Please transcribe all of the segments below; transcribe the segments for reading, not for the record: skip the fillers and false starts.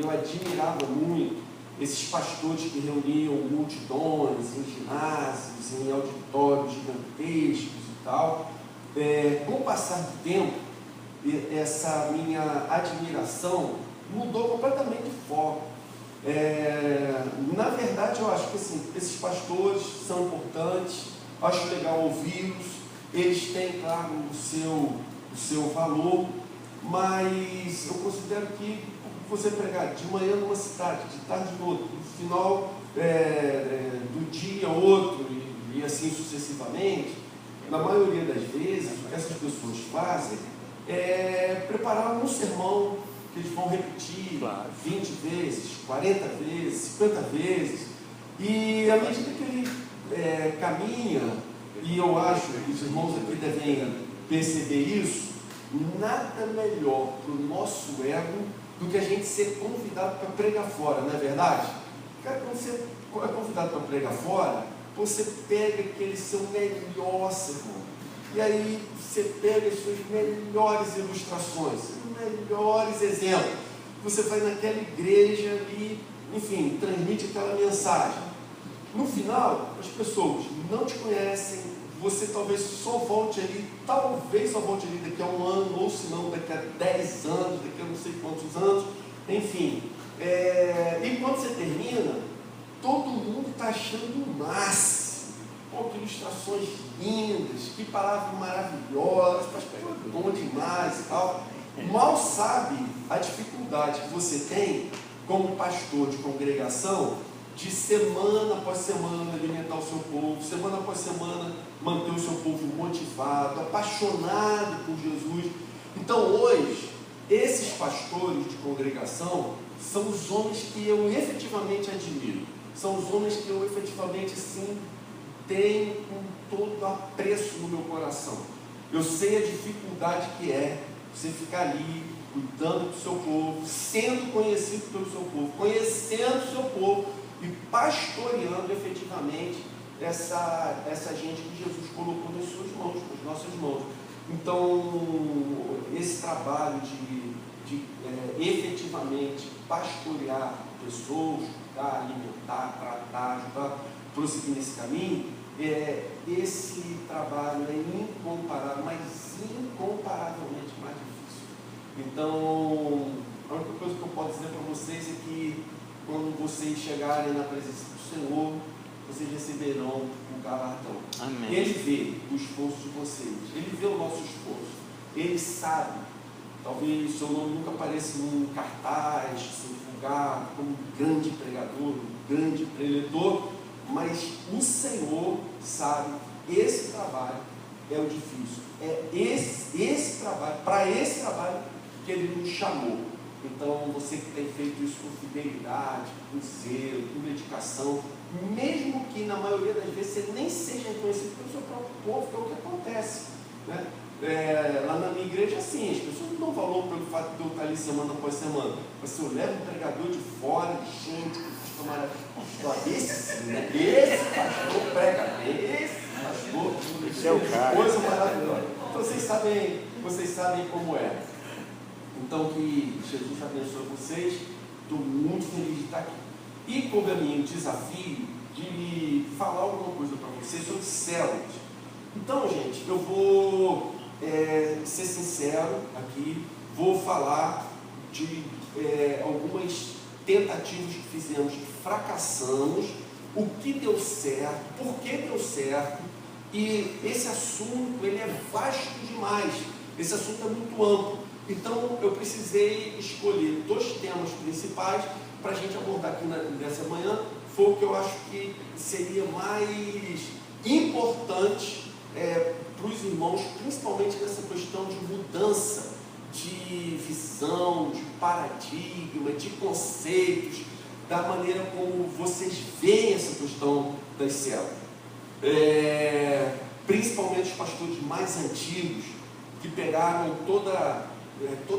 eu admirava muito esses pastores que reuniam multidões em ginásios, em auditórios gigantescos e tal. Com o passar do tempo, essa minha admiração mudou completamente de foco. Na verdade, eu acho que assim, esses pastores são importantes, acho legal ouvi-los, eles têm, claro, o seu valor, mas eu considero que você pregar de manhã numa cidade, de tarde em outra, no final do dia outro e assim sucessivamente, na maioria das vezes, o que essas pessoas fazem é preparar um sermão que eles vão repetir 20 vezes, 40 vezes, 50 vezes, e à medida que ele caminha, e eu acho que os irmãos aqui devem perceber isso, nada melhor para o nosso ego do que a gente ser convidado para pregar fora, não é verdade? Cara, quando você é convidado para pregar fora, você pega aquele seu melhor sermão, e aí você pega as suas melhores ilustrações, melhores exemplos, você vai naquela igreja e, enfim, transmite aquela mensagem. No final, as pessoas não te conhecem, você talvez só volte ali daqui a um ano, ou se não daqui a 10 anos, daqui a não sei quantos anos, enfim. E quando você termina, todo mundo está achando o máximo. Pô, que ilustrações lindas, que palavras maravilhosas, pastor, bom demais e tal. Mal sabe a dificuldade que você tem como pastor de congregação de semana após semana alimentar o seu povo, semana após semana manter o seu povo motivado, apaixonado por Jesus. Então hoje, esses pastores de congregação são os homens que eu efetivamente admiro, são os homens que eu efetivamente sim tenho com todo apreço no meu coração. Eu sei a dificuldade que é você ficar ali cuidando do seu povo, sendo conhecido pelo seu povo, conhecendo o seu povo e pastoreando efetivamente essa gente que Jesus colocou nas suas mãos, nas nossas mãos. Então, esse trabalho de efetivamente pastorear pessoas, cuidar, alimentar, tratar, ajudar, prosseguir nesse caminho, esse trabalho é incomparável, mas incomparavelmente mais difícil. Então, a única coisa que eu posso dizer para vocês é que quando vocês chegarem na presença do Senhor, vocês receberão o galardão. Amém. Ele vê o esforço de vocês, ele vê o nosso esforço, ele sabe. Talvez seu nome nunca apareça num cartaz, se divulgado como um grande pregador, um grande preletor, mas o Senhor sabe, esse trabalho é o difícil, esse trabalho, para esse trabalho que Ele nos chamou. Então, você que tem feito isso com fidelidade, com zelo, com dedicação, mesmo que na maioria das vezes você nem seja reconhecido pelo seu próprio povo, que é o que acontece, né? Lá na minha igreja, assim, as pessoas não dão valor pelo fato de eu estar ali semana após semana, mas se eu levo um pregador de fora, de gente, que pastor, esse sim, né? Esse pastor prega bem, esse pastor, coisa maravilhosa. Então vocês sabem como é. Então, que Jesus abençoe vocês. Estou muito feliz de estar aqui. E coube a mim o desafio de falar alguma coisa para vocês sobre células. Então, gente, eu vou ser sincero aqui, vou falar de algumas tentativas que fizemos e fracassamos, o que deu certo, por que deu certo, e esse assunto ele é vasto demais, esse assunto é muito amplo. Então, eu precisei escolher 2 temas principais para a gente abordar aqui nessa manhã. Foi o que eu acho que seria mais importante para os irmãos, principalmente nessa questão de mudança de visão, de paradigma, de conceitos, da maneira como vocês veem essa questão das células. Principalmente os pastores mais antigos, que pegaram toda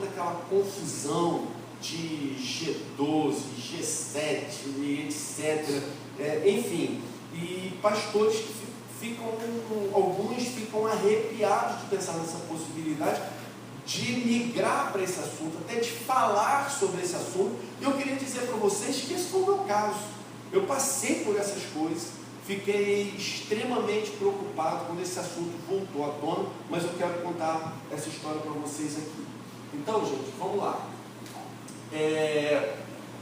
aquela confusão de G12, G7, etc. Enfim, e pastores que alguns ficam arrepiados de pensar nessa possibilidade de migrar para esse assunto, até de falar sobre esse assunto. E eu queria dizer para vocês que esse foi o meu caso. Eu passei por essas coisas, fiquei extremamente preocupado quando esse assunto voltou à tona, mas eu quero contar essa história para vocês aqui. Então, gente, vamos lá.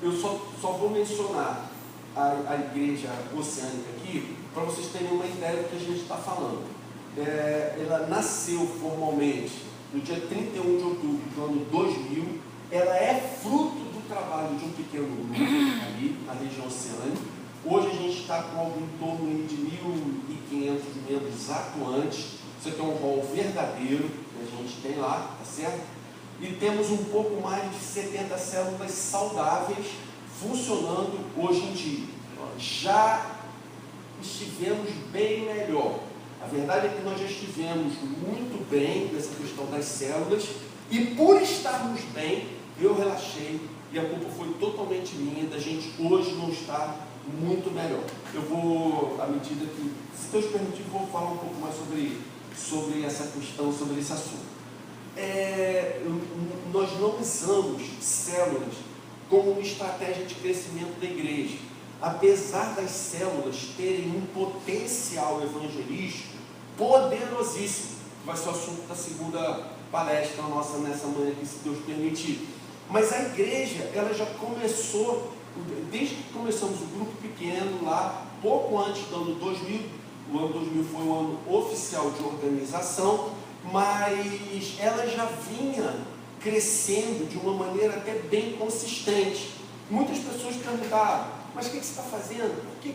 Eu só vou mencionar a igreja oceânica aqui, para vocês terem uma ideia do que a gente está falando. Ela nasceu formalmente no dia 31 de outubro do ano 2000, ela é fruto do trabalho de um pequeno grupo ali na região oceânica. Hoje a gente está com algo em torno de 1.500 membros atuantes. Isso aqui é um rol verdadeiro que a gente tem lá, tá certo? E temos um pouco mais de 70 células saudáveis funcionando hoje em dia. Já estivemos bem melhor. A verdade é que nós já estivemos muito bem nessa questão das células, e por estarmos bem, eu relaxei, e a culpa foi totalmente minha da gente hoje não estar muito melhor. Eu vou, à medida que, se Deus permitir, vou falar um pouco mais sobre essa questão, sobre esse assunto. Nós não usamos células como uma estratégia de crescimento da igreja. Apesar das células terem um potencial evangelístico poderosíssimo, que vai ser o assunto da segunda palestra nossa nessa manhã aqui, se Deus permitir. Mas a igreja, ela já começou, desde que começamos o grupo pequeno lá, pouco antes do ano 2000, o ano 2000 foi o ano oficial de organização, mas ela já vinha crescendo de uma maneira até bem consistente. Muitas pessoas perguntaram, mas o que você está fazendo? Por que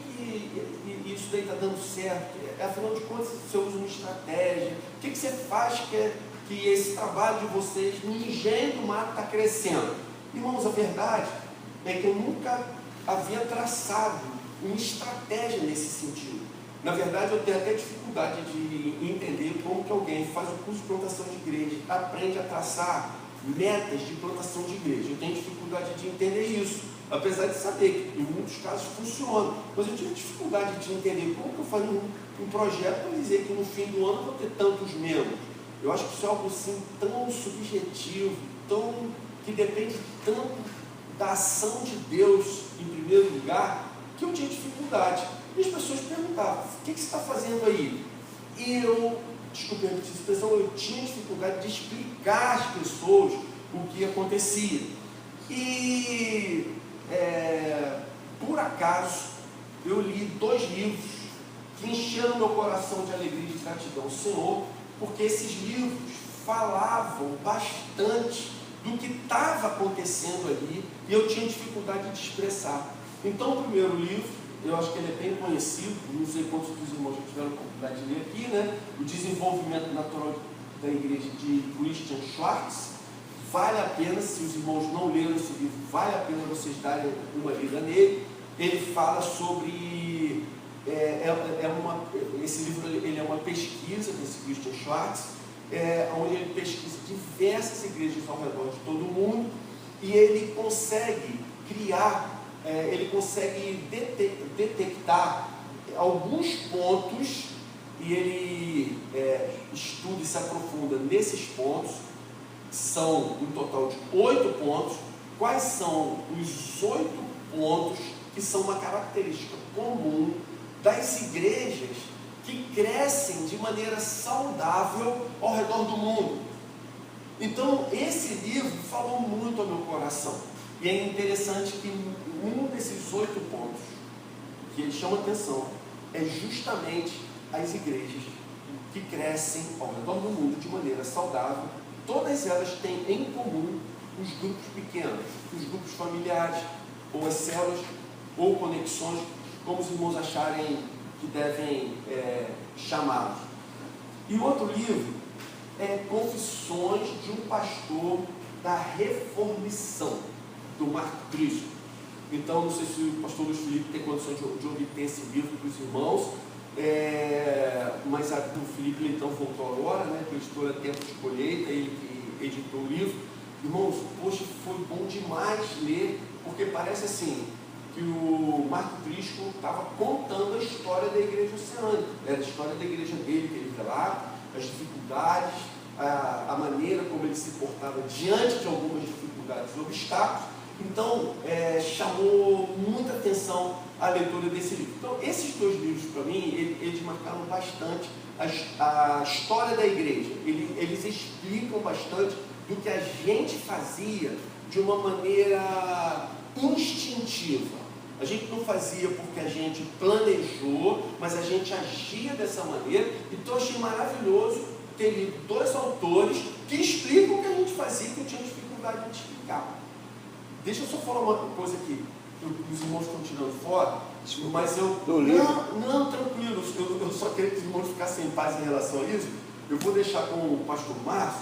isso daí está dando certo? Afinal de contas, você usa uma estratégia? O que você faz que esse trabalho de vocês no engenho do mato está crescendo? Irmãos, a verdade é que eu nunca havia traçado uma estratégia nesse sentido. Na verdade, eu tenho até dificuldade de entender como que alguém faz o curso de plantação de igreja, aprende a traçar metas de plantação de igreja. Eu tenho dificuldade de entender isso, apesar de saber que em muitos casos funciona. Mas eu tive dificuldade de entender como que eu faço um projeto para dizer que no fim do ano eu vou ter tantos membros. Eu acho que isso é algo assim tão subjetivo, que depende tanto da ação de Deus em primeiro lugar, que eu tinha dificuldade. E as pessoas perguntavam, o que você está fazendo aí? E desculpe a expressão, eu tinha dificuldade de explicar às pessoas o que acontecia. E, por acaso, eu li 2 livros que encheram meu coração de alegria e de gratidão ao Senhor, porque esses livros falavam bastante do que estava acontecendo ali e eu tinha dificuldade de expressar. Então, o primeiro livro, eu acho que ele é bem conhecido, não sei quantos dos irmãos já tiveram a oportunidade de ler aqui, né? O Desenvolvimento Natural da Igreja, de Christian Schwartz. Vale a pena, se os irmãos não leram esse livro, vale a pena vocês darem uma lida nele. Ele fala sobre, esse livro ele é uma pesquisa desse Christian Schwartz, onde ele pesquisa diversas igrejas ao redor de todo o mundo, e ele consegue criar, ele consegue detectar alguns pontos, e ele estuda e se aprofunda nesses pontos. São um total de 8 pontos. Quais são os 8 pontos que são uma característica comum das igrejas que crescem de maneira saudável ao redor do mundo? Então, esse livro falou muito ao meu coração. E é interessante que um desses 8 pontos que ele chama atenção é justamente as igrejas que crescem ao redor do mundo de maneira saudável. Todas elas têm em comum os grupos pequenos, os grupos familiares, ou as células, ou conexões, como os irmãos acharem que devem chamá-los. E o outro livro é Confissões de um Pastor da Reformição, do Mark Driscoll. Então, não sei se o pastor Luiz Felipe tem condições de obter esse livro para os irmãos, mas o Felipe Leitão voltou agora, né, que a editora Tempo de Colheita, ele que editou o livro. Irmãos, poxa, foi bom demais ler, porque parece assim, que o Mark Driscoll estava contando a história da igreja oceânica, a história da igreja dele, que ele relata, as dificuldades, a maneira como ele se portava diante de algumas dificuldades e obstáculos. Então, chamou muita atenção a leitura desse livro. Então, esses dois livros, para mim, eles marcaram bastante a história da igreja. Eles explicam bastante do que a gente fazia de uma maneira instintiva. A gente não fazia porque a gente planejou, mas a gente agia dessa maneira. Então, eu achei maravilhoso ter lido dois autores que explicam o que a gente fazia, que eu tinha dificuldade de explicar. Deixa eu só falar uma coisa aqui, que os irmãos estão tirando fora, mas eu... Não, tranquilo, eu só queria que os irmãos ficassem em paz em relação a isso. Eu vou deixar com o pastor Márcio,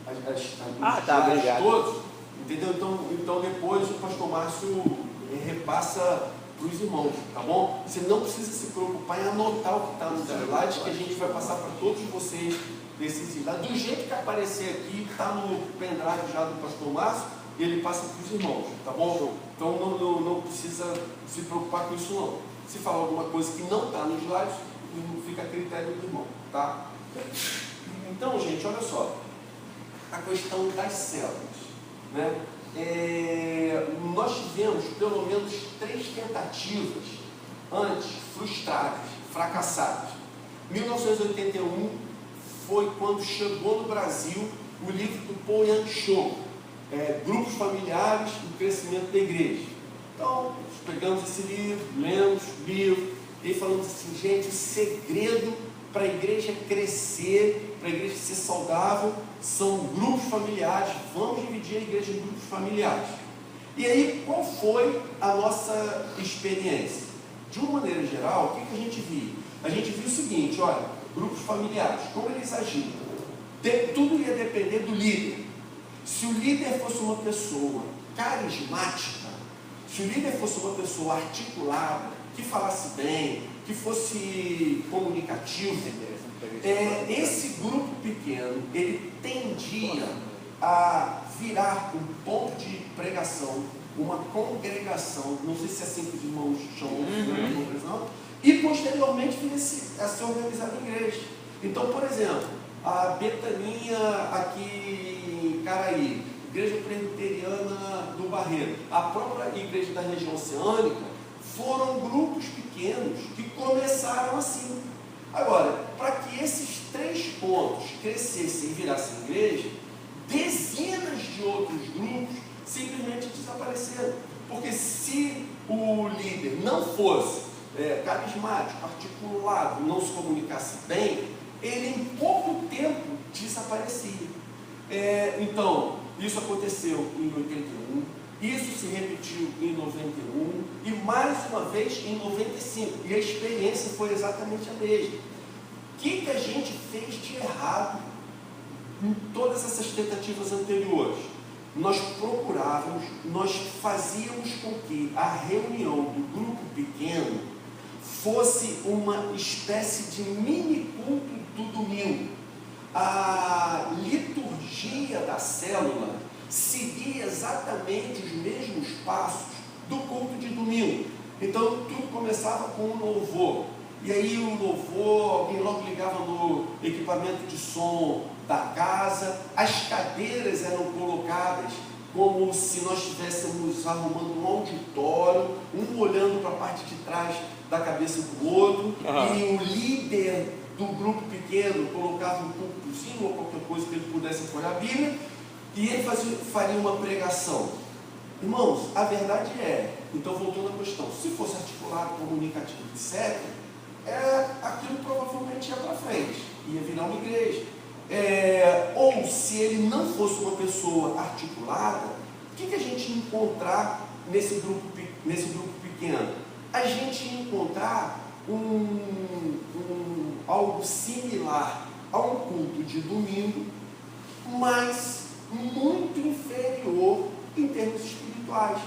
obrigado. Todos, entendeu? Então depois o pastor Márcio repassa para os irmãos, tá bom? Você não precisa se preocupar em anotar o que está nos slides, que a gente vai passar para todos vocês desses slides. Do jeito que aparecer aqui, está no pendrive já do pastor Márcio, e ele passa para os irmãos, tá bom? Então não precisa se preocupar com isso não. Se falar alguma coisa que não está nos slides, fica a critério do irmão, tá? Então, gente, olha só, a questão das células, né? Nós tivemos pelo menos 3 tentativas antes, frustradas, fracassadas. 1981 foi quando chegou no Brasil o livro do Paul Young Cho, Grupos Familiares e o Crescimento da Igreja. Então, pegamos esse livro, lemos o livro, e falamos assim, gente, o segredo para a igreja crescer, para a igreja ser saudável, são grupos familiares. Vamos dividir a igreja em grupos familiares. E aí, qual foi a nossa experiência? De uma maneira geral, o que a gente viu? A gente viu o seguinte, olha, grupos familiares, como eles agiam? Tudo ia depender do líder. Se o líder fosse uma pessoa carismática, se o líder fosse uma pessoa articulada, que falasse bem, que fosse comunicativo, esse grupo pequeno, ele tendia a virar um ponto de pregação, uma congregação, não sei se é assim que os irmãos chamam de congregação, e posteriormente vir a ser organizado em igreja. Então, por exemplo, a Betania aqui em Caraí, Igreja Presbiteriana do Barreiro, a própria igreja da região oceânica, foram grupos pequenos que começaram assim. Agora, para que esses 3 pontos crescessem e virassem igreja, dezenas de outros grupos simplesmente desapareceram. Porque se o líder não fosse carismático, articulado, não se comunicasse bem, ele em pouco tempo desaparecia. Então, isso aconteceu em 81, isso se repetiu em 91 e mais uma vez em 95. E a experiência foi exatamente a mesma. O que a gente fez de errado em todas essas tentativas anteriores? Nós procurávamos, nós fazíamos com que a reunião do grupo pequeno fosse uma espécie de mini culto do domingo. A liturgia da célula seguia exatamente os mesmos passos do culto de domingo. Então tudo começava com um louvor. E aí o louvor, alguém logo ligava no equipamento de som da casa, as cadeiras eram colocadas como se nós estivéssemos arrumando um auditório, um olhando para a parte de trás da cabeça do outro, e o líder do grupo pequeno colocava um púlpitozinho ou qualquer coisa que ele pudesse apoiar a Bíblia, e ele faria uma pregação. Irmãos, a verdade então voltando à questão, se fosse articulado, comunicativo, etc., aquilo provavelmente ia para frente, ia virar uma igreja. Ou se ele não fosse uma pessoa articulada, o que a gente ia encontrar nesse grupo pequeno? A gente ia encontrar algo similar a um culto de domingo, mas muito inferior em termos espirituais.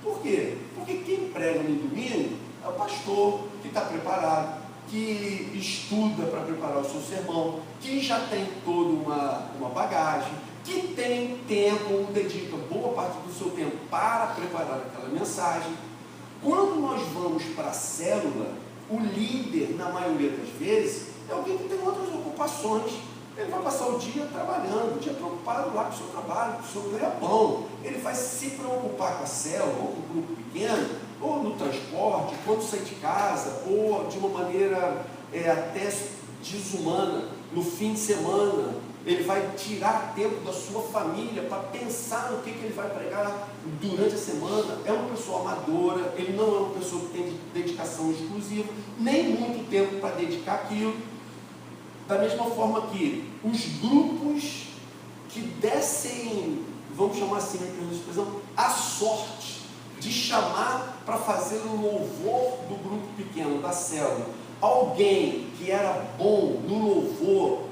Por quê? Porque quem prega no domingo é o pastor que está preparado, que estuda para preparar o seu sermão, que já tem toda uma bagagem, que tem tempo, dedica boa parte do seu tempo para preparar aquela mensagem. Quando nós vamos para a célula, o líder, na maioria das vezes, é alguém que tem outras ocupações, Ele vai passar o dia trabalhando, o dia preocupado lá com o seu trabalho, com o seu ganha-pão. Ele vai se preocupar com a célula, ou com o grupo pequeno, ou no transporte, quando sai de casa, ou de uma maneira até desumana, no fim de semana. Ele vai tirar tempo da sua família para pensar no que ele vai pregar durante a semana. É uma pessoa amadora, ele não é uma pessoa que tem dedicação exclusiva, nem muito tempo para dedicar aquilo. Da mesma forma que os grupos que descem, vamos chamar assim, a sorte de chamar para fazer um louvor do grupo pequeno, da célula, alguém que era bom no louvor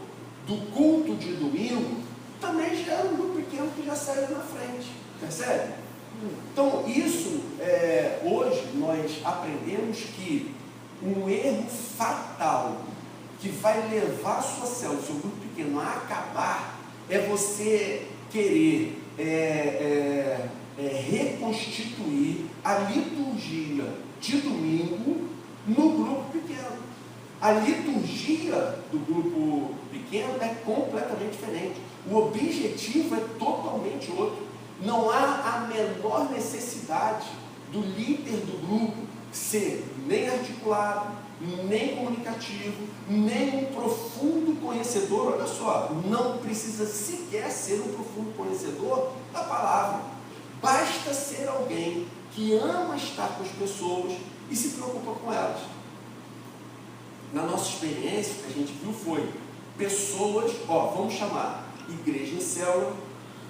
do culto de domingo, também já era um grupo pequeno que já saiu na frente, percebe? Então isso, hoje nós aprendemos que um erro fatal que vai levar a sua célula, o seu grupo pequeno a acabar, é você querer reconstituir a liturgia de domingo no grupo pequeno. A liturgia do grupo pequeno é completamente diferente. O objetivo é totalmente outro. Não há a menor necessidade do líder do grupo ser nem articulado, nem comunicativo, nem um profundo conhecedor. Olha só, não precisa sequer ser um profundo conhecedor da palavra. Basta ser alguém que ama estar com as pessoas e se preocupa com elas. Na nossa experiência, o que a gente viu foi pessoas, vamos chamar igreja em célula,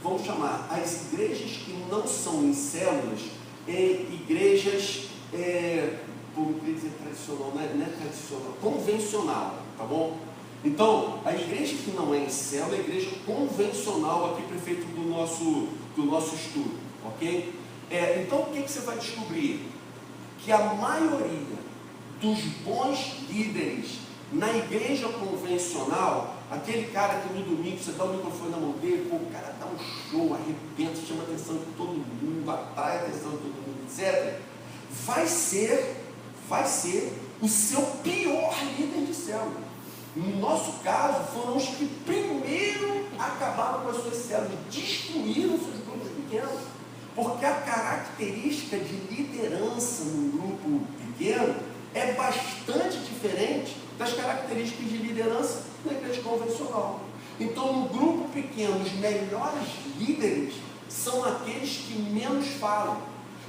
vamos chamar as igrejas que não são em células, igrejas, como eu queria dizer tradicional, não é tradicional, convencional, tá bom? Então, a igreja que não é em célula é a igreja convencional aqui, prefeito do nosso estudo, ok? Então, o que você vai descobrir? Que a maioria dos bons líderes na igreja convencional, aquele cara que no domingo você dá o microfone na mão dele, o cara dá um show, arrebenta, chama a atenção de todo mundo, atrai a atenção de todo mundo, etc., vai ser o seu pior líder de célula. No nosso caso, foram os que primeiro acabaram com as suas células, destruíram seus grupos pequenos, porque a característica de liderança num grupo pequeno é bastante diferente das características de liderança na igreja convencional. Então, no grupo pequeno, os melhores líderes são aqueles que menos falam,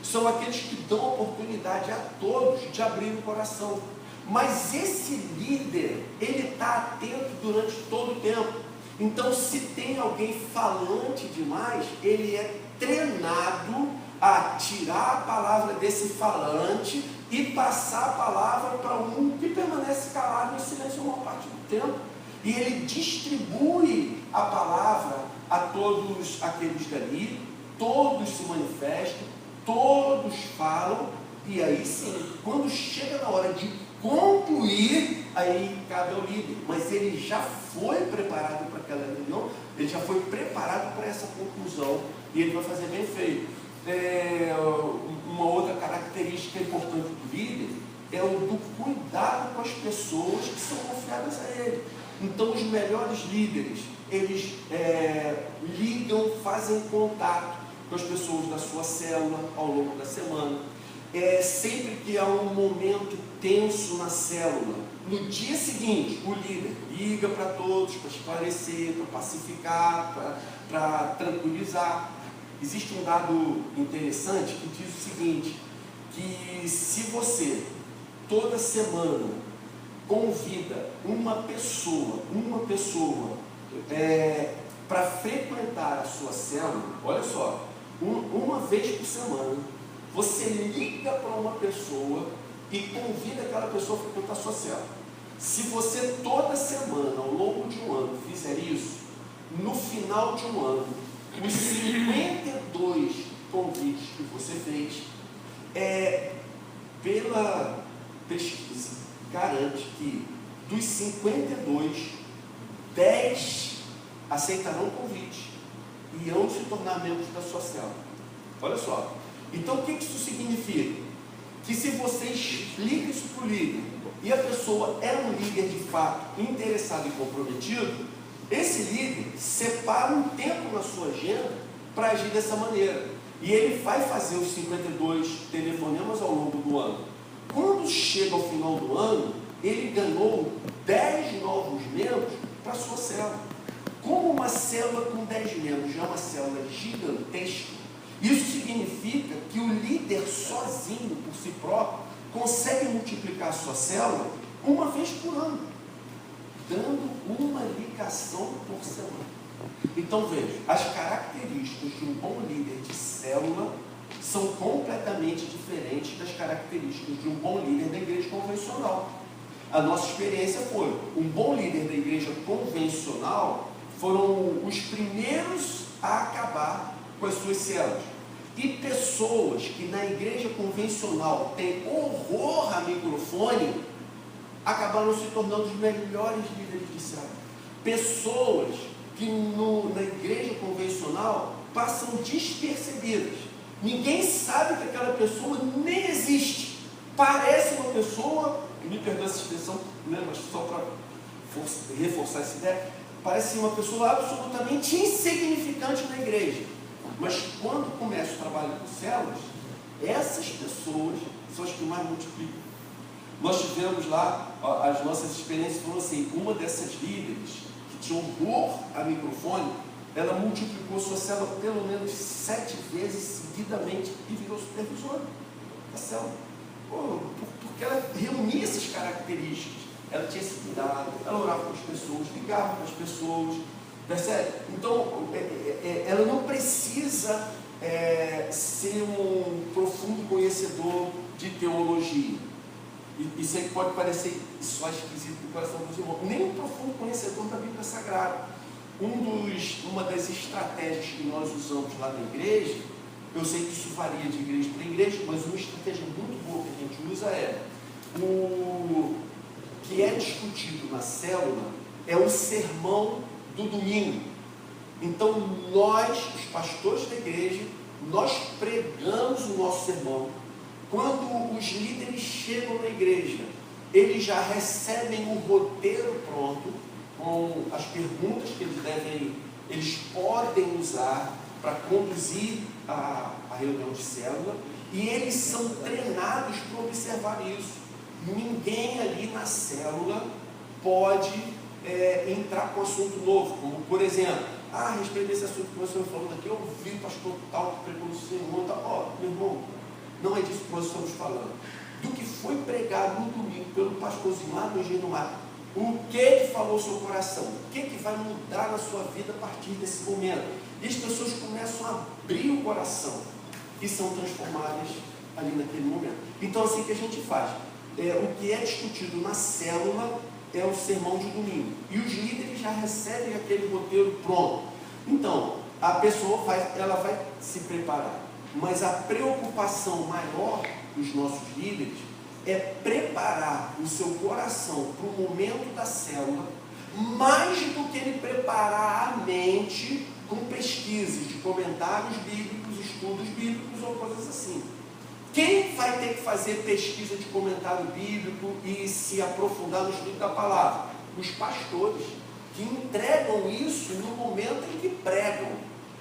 são aqueles que dão oportunidade a todos de abrir o coração. Mas esse líder, ele está atento durante todo o tempo. Então, se tem alguém falante demais, ele é treinado a tirar a palavra desse falante e passar a palavra para um que permanece calado em silêncio a maior parte do tempo. E ele distribui a palavra a todos aqueles dali, todos se manifestam, todos falam, e aí sim, quando chega na hora de concluir, aí cabe ao líder. Mas ele já foi preparado para aquela reunião, ele já foi preparado para essa conclusão, e ele vai fazer bem feito. Uma outra característica importante do líder é o do cuidado com as pessoas que são confiadas a ele. Então, os melhores líderes, eles ligam, fazem contato com as pessoas da sua célula ao longo da semana. Sempre que há um momento tenso na célula, no dia seguinte, o líder liga para todos, para esclarecer, para pacificar, para tranquilizar. Existe um dado interessante que diz o seguinte, que se você toda semana convida uma pessoa para frequentar a sua célula, olha só, uma vez por semana, você liga para uma pessoa e convida aquela pessoa a frequentar a sua célula. Se você toda semana, ao longo de um ano, fizer isso, no final de um ano, os 52 convites que você fez, pela pesquisa, garante que dos 52, 10 aceitarão o convite e irão se tornar membros da sua célula. Olha só. Então, o que isso significa? Que se você explica isso para o líder, e a pessoa é um líder de fato interessado e comprometido, esse líder separa um tempo na sua agenda para agir dessa maneira. E ele vai fazer os 52 telefonemas ao longo do ano. Quando chega ao final do ano, ele ganhou 10 novos membros para a sua célula. Como uma célula com 10 membros já é uma célula gigantesca, isso significa que o líder sozinho, por si próprio, consegue multiplicar a sua célula uma vez por ano, dando uma ligação por semana. Então veja, as características de um bom líder de célula são completamente diferentes das características de um bom líder da igreja convencional. A nossa experiência foi, um bom líder da igreja convencional foram os primeiros a acabar com as suas células. E pessoas que na igreja convencional têm horror a microfone, acabaram se tornando os melhores líderes de célula. Pessoas que na igreja convencional passam despercebidas. Ninguém sabe que aquela pessoa nem existe. Parece uma pessoa, me perdoa essa expressão, né, mas só para reforçar essa ideia, parece uma pessoa absolutamente insignificante na igreja. Mas quando começa o trabalho com células, essas pessoas são as que mais multiplicam. Nós tivemos lá, as nossas experiências foram assim, uma dessas líderes que tinha horror a microfone, ela multiplicou sua célula pelo menos 7 vezes seguidamente e virou supervisora da célula. Porque ela reunia essas características. Ela tinha esse cuidado, ela orava com as pessoas, ligava com as pessoas, percebe? Então, ela não precisa ser um profundo conhecedor de teologia. Isso aí pode parecer só esquisito no coração dos irmãos. Nem um profundo conhecedor da Bíblia Sagrada. Uma das estratégias que nós usamos lá na igreja, eu sei que isso varia de igreja para igreja, mas uma estratégia muito boa que a gente usa o que é discutido na célula é o sermão do domingo. Então nós, os pastores da igreja, nós pregamos o nosso sermão. Quando os líderes chegam na igreja, eles já recebem o roteiro pronto, com as perguntas que eles podem usar para conduzir a reunião de célula, e eles são treinados para observar isso. Ninguém ali na célula pode entrar com assunto novo, como por exemplo, a respeito desse assunto que você me falou daqui, eu ouvi o pastor tal que pregou no sermão, meu irmão, não é disso que nós estamos falando. Do que foi pregado no domingo pelo pastorzinho lá no Engenho do Mar, o que falou o seu coração? O que vai mudar na sua vida a partir desse momento? E as pessoas começam a abrir o coração e são transformadas ali naquele momento. Então, assim que a gente faz. O que é discutido na célula é o sermão de domingo. E os líderes já recebem aquele roteiro pronto. Então, a pessoa vai se preparar. Mas a preocupação maior dos nossos líderes é preparar o seu coração para o momento da célula, mais do que ele preparar a mente com pesquisas de comentários bíblicos, estudos bíblicos ou coisas assim. Quem vai ter que fazer pesquisa de comentário bíblico e se aprofundar no estudo da palavra? Os pastores, que entregam isso no momento em que pregam.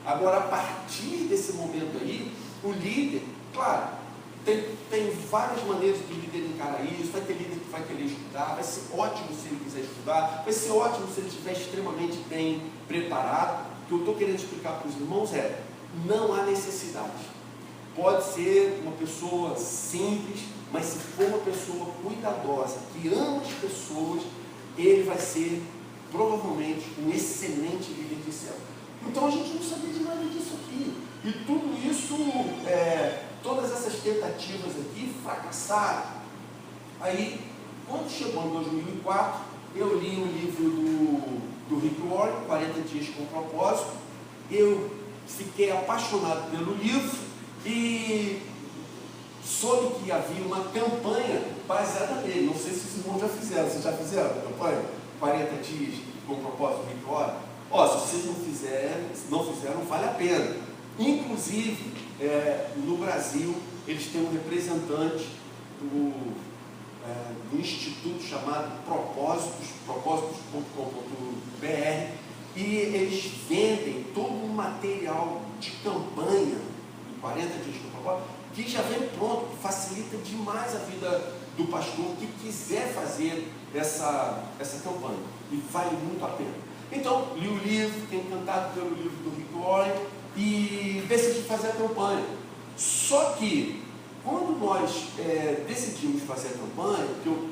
Agora, a partir desse momento aí, o líder, claro, tem várias maneiras do líder encarar isso. Vai ter líder que vai querer estudar, vai ser ótimo se ele quiser estudar, vai ser ótimo se ele estiver extremamente bem preparado. O que eu estou querendo explicar para os irmãos não há necessidade. Pode ser uma pessoa simples, mas se for uma pessoa cuidadosa, que ama as pessoas, ele vai ser provavelmente um excelente líder de célula. Então a gente não sabia de nada disso aqui. E tudo isso, todas essas tentativas aqui fracassaram. Aí, quando chegou em 2004, eu li um livro do Rick Warren, 40 Dias com Propósito. Eu fiquei apaixonado pelo livro e soube que havia uma campanha baseada nele. Não sei se os irmãos já fizeram. Vocês já fizeram a campanha? 40 Dias com Propósito do Rick Warren? Se vocês não fizeram, vale a pena. Inclusive, no Brasil, eles têm um representante do instituto chamado propósitos.com.br, material de campanha, de 40 dias de campanha, que já vem pronto, que facilita demais a vida do pastor que quiser fazer essa campanha. E vale muito a pena. Então, li o livro, fiquei encantado pelo livro do Rick Warren e decidi fazer a campanha. Só que, quando nós decidimos fazer a campanha, que eu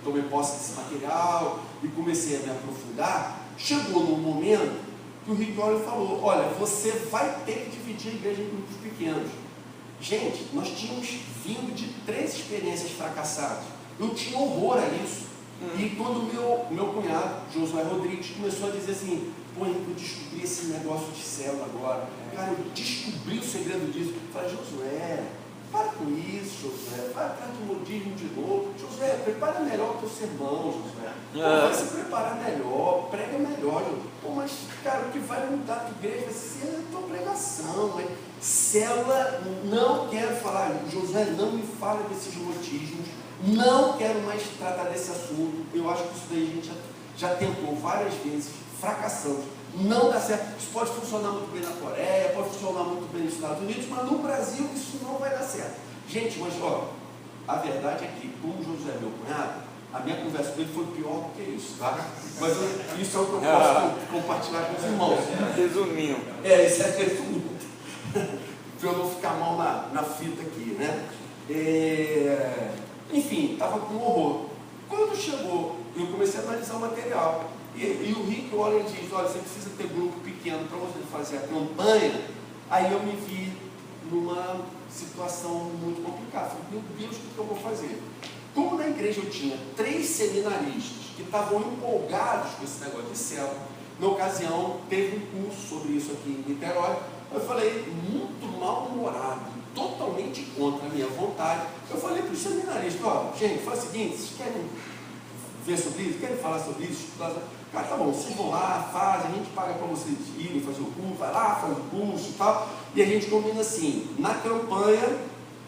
tomei posse desse material e comecei a me aprofundar, chegou num momento que o Rick Warren falou: olha, você vai ter que dividir a igreja em grupos pequenos. Gente, nós tínhamos vindo de 3 experiências fracassadas. Eu tinha horror a isso. E quando meu cunhado, Josué Rodrigues, começou a dizer assim: pô, eu descobri esse negócio de célula agora. Cara, eu descobri o segredo disso. Eu falei: Josué, para com isso, Josué. Vai atrás do modismo de novo. Josué, prepara melhor o teu sermão, Josué. Pô, vai se preparar melhor, prega melhor. Pô, mas, cara, o que vai mudar a tua igreja vai ser a tua pregação. Célula, não quero falar. Josué, não me fala desses modismos. Não quero mais tratar desse assunto. Eu acho que isso daí a gente já tentou várias vezes, fracassamos. Não dá certo. Isso pode funcionar muito bem na Coreia, pode funcionar muito bem nos Estados Unidos, mas no Brasil isso não vai dar certo. Gente, mas ó, a verdade é que, como o Josué é meu cunhado, a minha conversa com ele foi pior do que isso, tá? Mas isso é o que eu posso compartilhar com os irmãos. Resumindo. Isso é resumindo. Para eu não ficar mal na fita aqui, né? Enfim, estava com horror. Quando chegou, eu comecei a analisar o material. E o Rick Warren diz: olha, você precisa ter grupo pequeno para você fazer a campanha. Aí eu me vi numa situação muito complicada. Falei: meu Deus, o que eu vou fazer? Como na igreja eu tinha 3 seminaristas que estavam empolgados com esse negócio de célula, na ocasião teve um curso sobre isso aqui em Niterói. Eu falei, muito mal-humorado, totalmente contra a minha vontade. Eu falei para os seminaristas: ó, gente, faz o seguinte, vocês querem ver sobre isso? Querem falar sobre isso? Cara, tá bom, vocês vão lá, fazem, a gente paga para vocês irem fazer o curso, vai lá, faz o curso e tal. E a gente combina assim: na campanha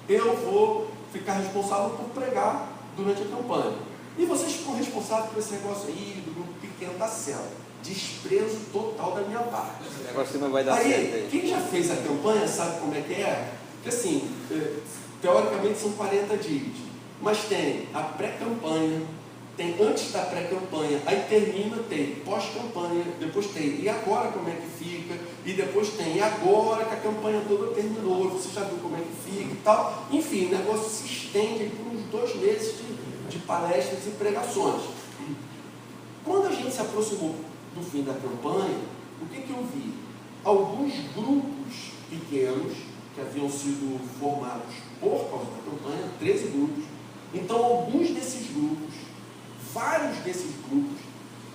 eu vou ficar responsável por pregar durante a campanha. E vocês ficam responsáveis por esse negócio aí do grupo pequeno da célula. Desprezo total da minha parte. O negócio não vai dar certo aí. Quem já fez a campanha sabe como é que é? Porque assim, teoricamente são 40 dias, mas tem a pré-campanha, tem antes da pré-campanha, aí termina, tem pós-campanha, depois tem e agora como é que fica, e depois tem e agora que a campanha toda terminou, você já viu como é que fica e tal. Enfim, o negócio se estende por uns 2 meses de palestras e pregações. Quando a gente se aproximou do fim da campanha, o que eu vi? Alguns grupos pequenos que haviam sido formados por causa da campanha, 13 grupos. Então, alguns desses grupos, vários desses grupos,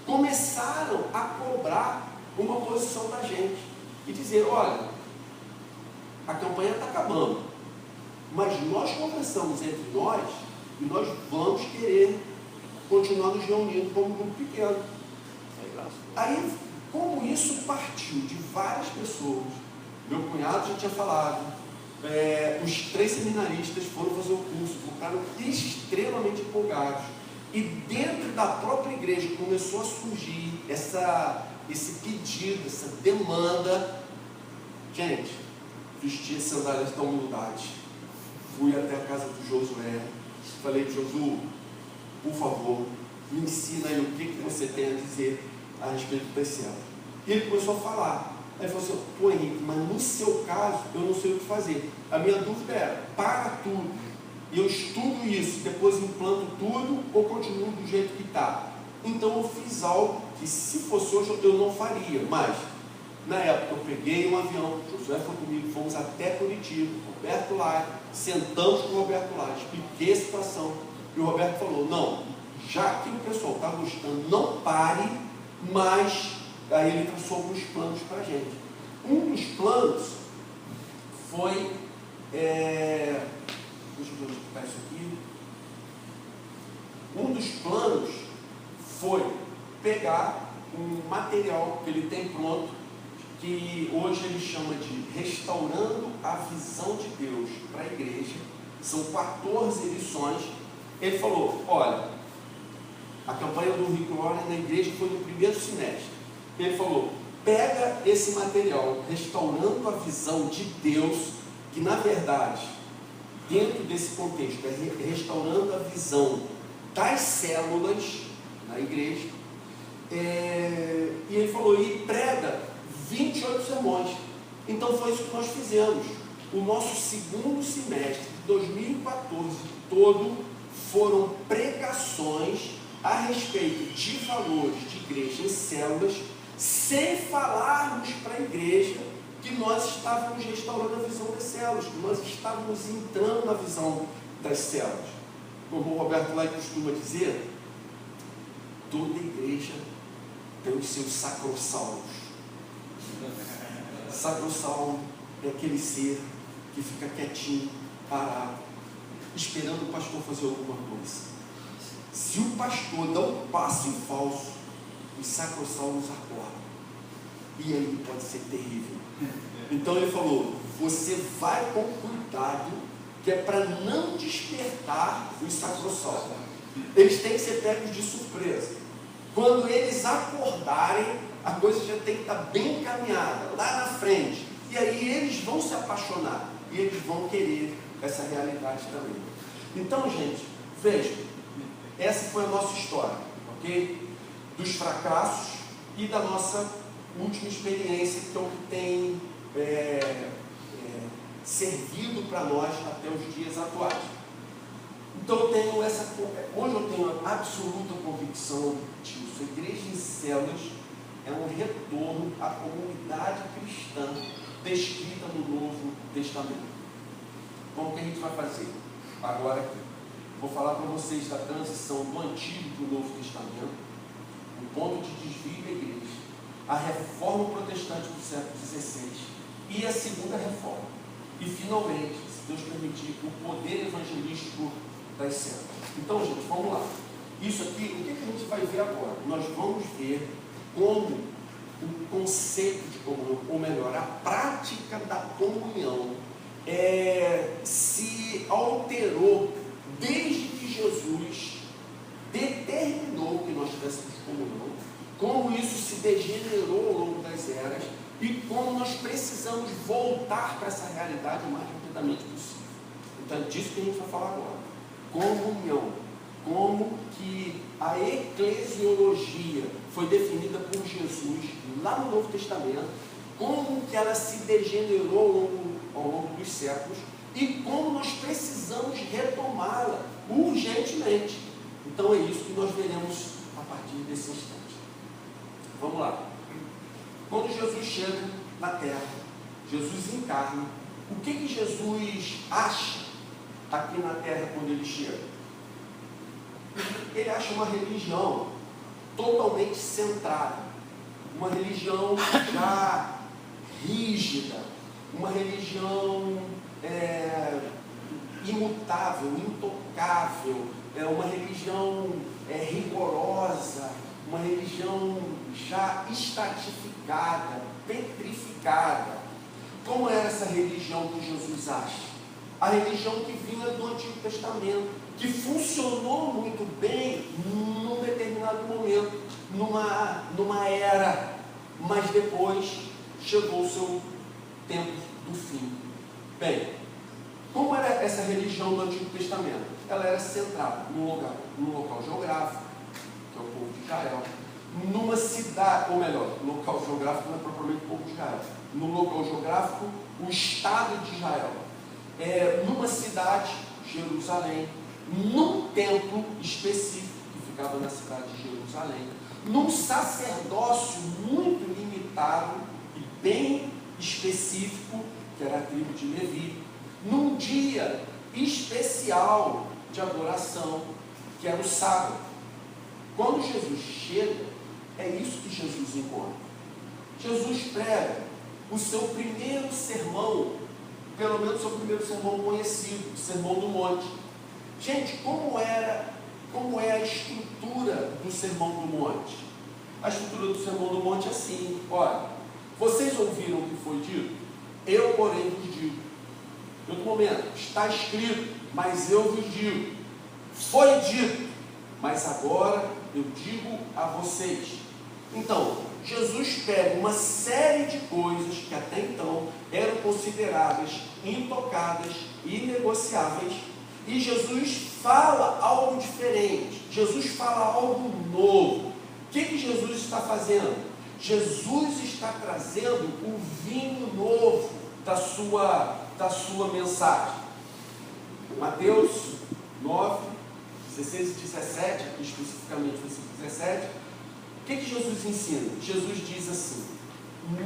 começaram a cobrar uma posição da gente e dizer: olha, a campanha está acabando, mas nós conversamos entre nós e nós vamos querer continuar nos reunindo como grupo pequeno. Aí, como isso partiu de várias pessoas, meu cunhado já tinha falado, os 3 seminaristas foram fazer o curso, ficaram extremamente empolgados. E dentro da própria igreja começou a surgir esse pedido, essa demanda. Gente, vesti as sandálias da humildade, fui até a casa do Josué, falei: Josu, por favor, me ensina aí o que você tem a dizer a respeito das células. E ele começou a falar. Aí ele falou assim: pô, Henrique, mas no seu caso eu não sei o que fazer. A minha dúvida era: para tudo e eu estudo isso, depois implanto tudo ou continuo do jeito que está? Então eu fiz algo que, se fosse hoje, eu não faria. Mas na época eu peguei um avião, o Josué foi comigo, fomos até Curitiba, Roberto Lage, sentamos com o Roberto Lage, expliquei a situação e o Roberto falou: não, já que o pessoal está gostando, não pare. Mas aí ele traçou alguns planos para a gente. Um dos planos foi, deixa eu explicar isso aqui. Um dos planos foi pegar um material que ele tem pronto, que hoje ele chama de Restaurando a Visão de Deus para a Igreja. São 14 edições. Ele falou: olha, a campanha do Rick Warren na igreja foi no primeiro semestre. Ele falou: pega esse material, restaurando a visão de Deus, que na verdade, dentro desse contexto, é restaurando a visão das células na igreja, e ele falou, e prega 28 sermões. Então foi isso que nós fizemos. O nosso segundo semestre de 2014 todo foram pregações a respeito de valores de igreja em células, sem falarmos para a igreja que nós estávamos restaurando a visão das células, que nós estávamos entrando na visão das células. Como o Roberto lá costuma dizer, toda igreja tem os seus sacrosauros. Sacrosaulo é aquele ser que fica quietinho, parado, esperando o pastor fazer alguma coisa. Se o pastor dá um passo em falso, os sacrossaulos acordam. E aí pode ser terrível. Então ele falou, você vai com cuidado, que é para não despertar os sacrossaulos. Eles têm que ser pegos de surpresa. Quando eles acordarem, a coisa já tem que estar bem encaminhada, lá na frente. E aí eles vão se apaixonar. E eles vão querer essa realidade também. Então, gente, vejam, essa foi a nossa história, ok? Dos fracassos e da nossa última experiência, que é o que tem servido para nós até os dias atuais. Então eu tenho hoje eu tenho a absoluta convicção disso. A igreja em células é um retorno à comunidade cristã descrita no Novo Testamento. Como que a gente vai fazer? Agora aqui. Vou falar para vocês da transição do Antigo para o Novo Testamento, o ponto de desvio da igreja, a reforma protestante do século XVI e a segunda reforma. E finalmente, se Deus permitir, o poder evangelístico das células. Então, gente, vamos lá. Isso aqui, o que a gente vai ver agora? Nós vamos ver como o conceito de comunhão, ou melhor, a prática da comunhão se alterou desde que Jesus determinou que nós tivéssemos comunhão, como isso se degenerou ao longo das eras e como nós precisamos voltar para essa realidade o mais rapidamente possível. Então é disso que a gente vai falar agora. Comunhão. Como que a eclesiologia foi definida por Jesus lá no Novo Testamento, como que ela se degenerou ao longo dos séculos e como nós precisamos retomá-la urgentemente. Então é isso que nós veremos a partir desse instante. Vamos lá. Quando Jesus chega na terra, Jesus encarna, o que Jesus acha aqui na terra quando ele chega? Ele acha uma religião totalmente centrada, uma religião já rígida, uma religião imutável, intocável, uma religião rigorosa, uma religião já estratificada, petrificada. Como era essa religião que Jesus acha? A religião que vinha do Antigo Testamento, que funcionou muito bem num determinado momento, numa era, mas depois chegou o seu tempo do fim. Bem, como era essa religião do Antigo Testamento? Ela era centrada num local geográfico, que é o povo de Israel, numa cidade, ou melhor, local geográfico não é propriamente o povo de Israel, no local geográfico, o Estado de Israel, numa cidade, Jerusalém, num templo específico que ficava na cidade de Jerusalém, num sacerdócio muito limitado e bem específico, que era a tribo de Levi, num dia especial de adoração, que era o sábado. Quando Jesus chega, é isso que Jesus encontra. Jesus prega o seu primeiro sermão, pelo menos o seu primeiro sermão conhecido, o Sermão do Monte. Gente, como é a estrutura do Sermão do Monte? A estrutura do Sermão do Monte é assim: olha, vocês ouviram o que foi dito? Eu, porém, vos digo. Em outro momento, está escrito, mas eu vos digo. Foi dito, mas agora eu digo a vocês. Então, Jesus pega uma série de coisas que até então eram consideradas intocadas, inegociáveis, e Jesus fala algo diferente, Jesus fala algo novo. O que Jesus está fazendo? Jesus está trazendo o vinho novo da sua mensagem. Mateus 9, 16 e 17, aqui especificamente versículo 17, o que Jesus ensina? Jesus diz assim: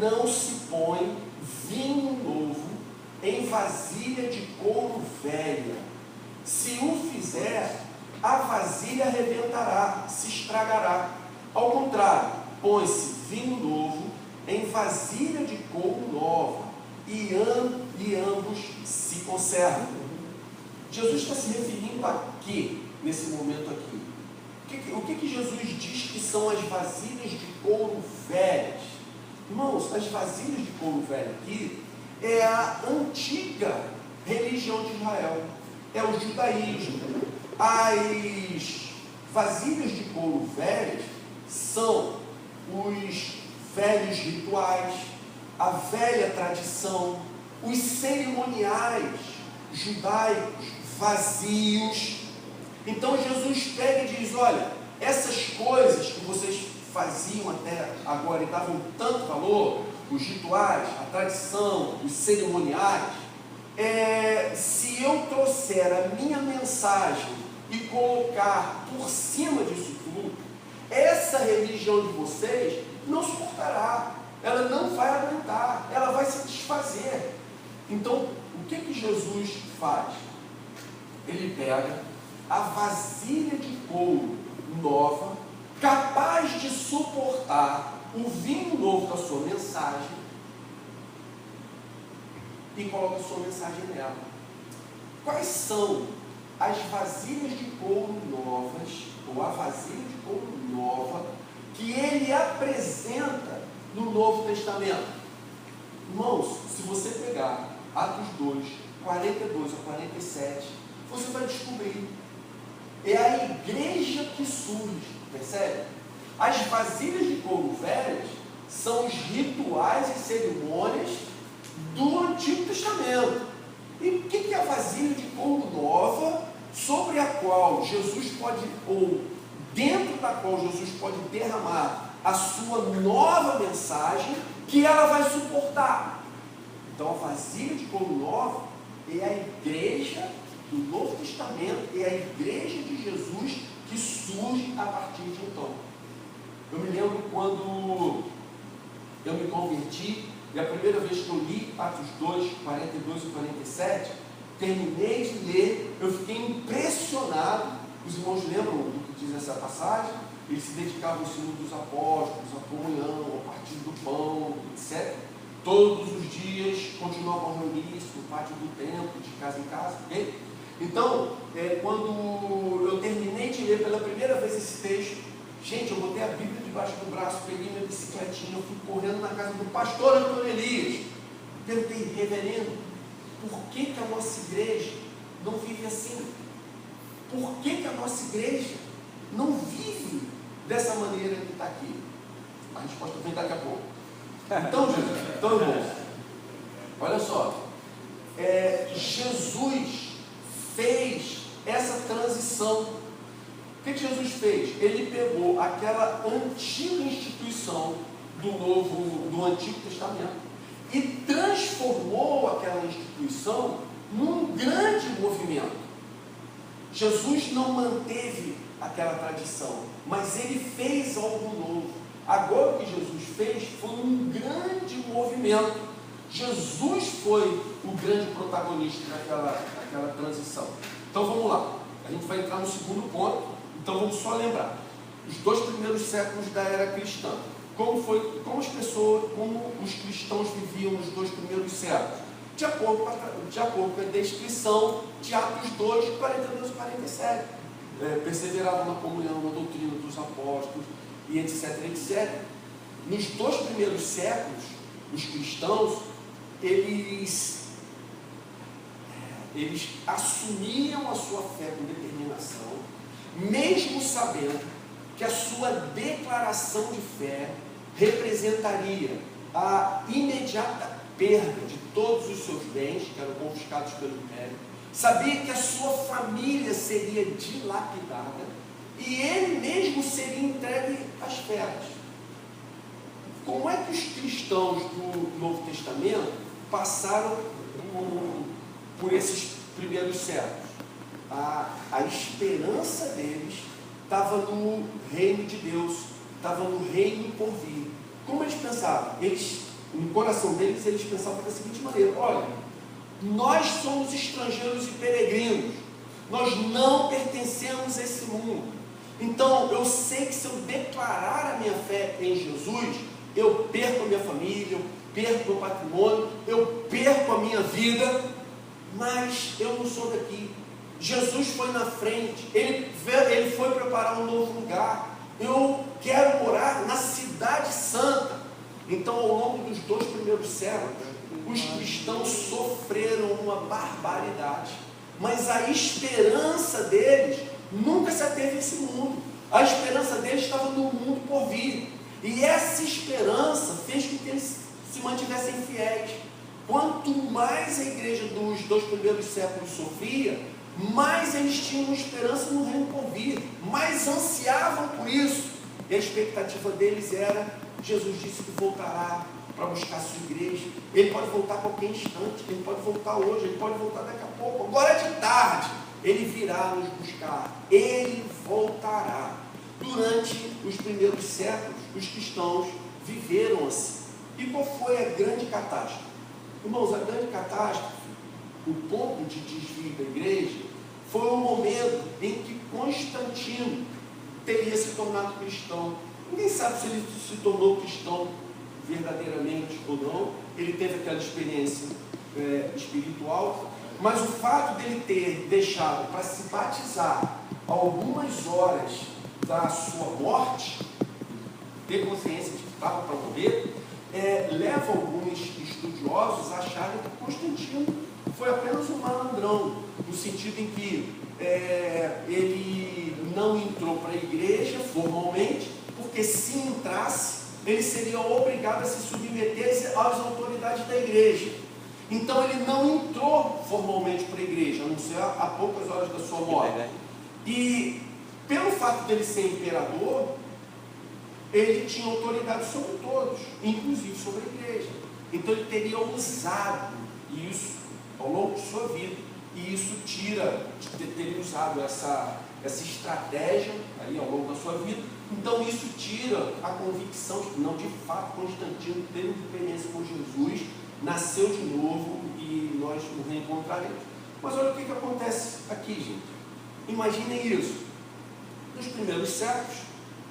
não se põe vinho novo em vasilha de couro velha. Se o fizer, a vasilha arrebentará, se estragará. Ao contrário, põe-se vinho novo em vasilha de couro nova, e ambos se conservam. Jesus está se referindo a quê, nesse momento aqui? O que Jesus diz que são as vasilhas de couro velhas? Irmãos, as vasilhas de couro velho aqui é a antiga religião de Israel, é o judaísmo. As vasilhas de couro velhas são os velhos rituais, a velha tradição, os cerimoniais judaicos vazios. Então Jesus pega e diz: olha, essas coisas que vocês faziam até agora e davam tanto valor, os rituais, a tradição, os cerimoniais, se eu trouxer a minha mensagem e colocar por cima disso tudo, essa religião de vocês não suportará, ela não vai aguentar, ela vai se desfazer. Então, o que Jesus faz? Ele pega a vasilha de couro nova, capaz de suportar o vinho novo da sua mensagem, e coloca a sua mensagem nela. Quais são as vasilhas de couro novas, ou a vasilha de couro nova, que ele apresenta no Novo Testamento? Irmãos, se você pegar Atos 2, 42 a 47, você vai descobrir. É a igreja que surge, percebe? As vasilhas de couro velhas são os rituais e cerimônias do Antigo Testamento. E o que é a vasilha de couro nova, sobre a qual Jesus pode, ou dentro da qual Jesus pode derramar a sua nova mensagem, que ela vai suportar? Então, a vasilha de couro nova é a igreja do Novo Testamento, é a igreja de Jesus que surge a partir de então. Eu me lembro quando eu me converti, e a primeira vez que eu li Atos 2, 42 e 47, terminei de ler, eu fiquei impressionado. Os irmãos lembram do que diz essa passagem? Eles se dedicavam ao ensino dos apóstolos, à comunhão, ao partir do pão, etc. Todos os dias continuavam a reunir-se no pátio do templo, de casa em casa, ok? Então, quando eu terminei de ler pela primeira vez esse texto, gente, eu botei a Bíblia debaixo do braço, peguei minha bicicletinha, fui correndo na casa do pastor Antônio Elias. Perguntei: reverendo, por que a nossa igreja não vive assim? Por que a nossa igreja não vive dessa maneira que está aqui? A resposta vem daqui a pouco. Então, irmãos, olha só, Jesus fez essa transição. O que Jesus fez? Ele pegou aquela antiga instituição do Antigo Testamento e transformou aquela instituição num grande movimento. Jesus não manteve aquela tradição, mas ele fez algo novo. Agora o que Jesus fez foi um grande movimento. Jesus foi o grande protagonista daquela transição. Então vamos lá, a gente vai entrar no segundo ponto. Então vamos só lembrar os 2 primeiros séculos da era cristã. Como os cristãos viviam nos 2 primeiros séculos? De acordo com a descrição de Atos 2, 42 e 47. Perseveravam na comunhão, na doutrina dos apóstolos, e etc, etc. Nos 2 primeiros séculos, os cristãos, eles assumiam a sua fé com determinação, mesmo sabendo que a sua declaração de fé representaria a imediata perda de todos os seus bens, que eram confiscados pelo império, sabia que a sua família seria dilapidada e ele mesmo seria entregue às feras. Como é que os cristãos do Novo Testamento passaram por esses primeiros séculos? A esperança deles estava no reino de Deus, estava no reino por vir. Como eles pensavam? No coração deles, eles pensavam da seguinte maneira: olha, nós somos estrangeiros e peregrinos, nós não pertencemos a esse mundo. Então, eu sei que se eu declarar a minha fé em Jesus, eu perco a minha família, eu perco o meu patrimônio, eu perco a minha vida, mas eu não sou daqui. Jesus foi na frente, ele foi preparar um novo lugar. Eu quero morar na cidade santa. Então, ao longo dos 2 primeiros séculos, os cristãos sofreram uma barbaridade, mas a esperança deles nunca se ateve a esse mundo. A esperança deles estava no mundo por vir, e essa esperança fez com que eles se mantivessem fiéis. Quanto mais a igreja dos 2 primeiros séculos sofria, mais eles tinham esperança no reino por vir, mais ansiavam por isso, e a expectativa deles era: Jesus disse que voltará para buscar a sua igreja, ele pode voltar a qualquer instante, ele pode voltar hoje, ele pode voltar daqui a pouco, agora de tarde, ele virá nos buscar, ele voltará. Durante os primeiros séculos, os cristãos viveram assim. E qual foi a grande catástrofe? Irmãos, a grande catástrofe, o ponto de desvio da igreja, foi o momento em que Constantino teria se tornado cristão. Ninguém sabe se ele se tornou cristão verdadeiramente ou não. Ele teve aquela experiência espiritual, mas o fato dele ter deixado para se batizar algumas horas da sua morte, ter consciência de que estava para morrer, leva alguns estudiosos a acharem que Constantino foi apenas um malandrão, no sentido em que ele não entrou para a igreja formalmente, porque se entrasse, ele seria obrigado a se submeter às autoridades da igreja. Então ele não entrou formalmente para a igreja, a não ser a poucas horas da sua morte. E pelo fato dele ser imperador, ele tinha autoridade sobre todos, inclusive sobre a igreja. Então ele teria usado isso ao longo de sua vida, e isso teria usado essa estratégia aí ao longo da sua vida. Então isso tira a convicção de que não, de fato, Constantino teve experiência com Jesus, nasceu de novo e nós nos reencontraremos. Mas olha o que acontece aqui, gente. Imaginem isso. Nos primeiros séculos,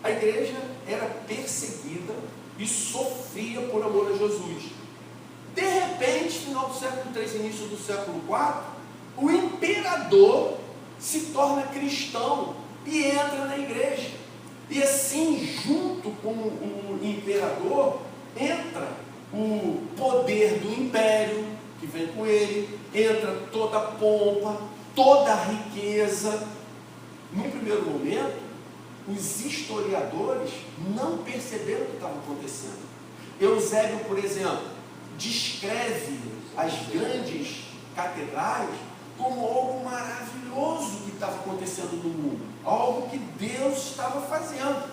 a igreja era perseguida e sofria por amor a Jesus. De repente, final do século III, início do século IV, o imperador se torna cristão e entra na igreja. E assim, junto com o imperador, entra o poder do império, que vem com ele, entra toda a pompa, toda a riqueza. No primeiro momento, os historiadores não perceberam o que estava acontecendo. Eusébio, por exemplo, descreve as grandes catedrais como algo maravilhoso que estava acontecendo no mundo, algo que Deus estava fazendo.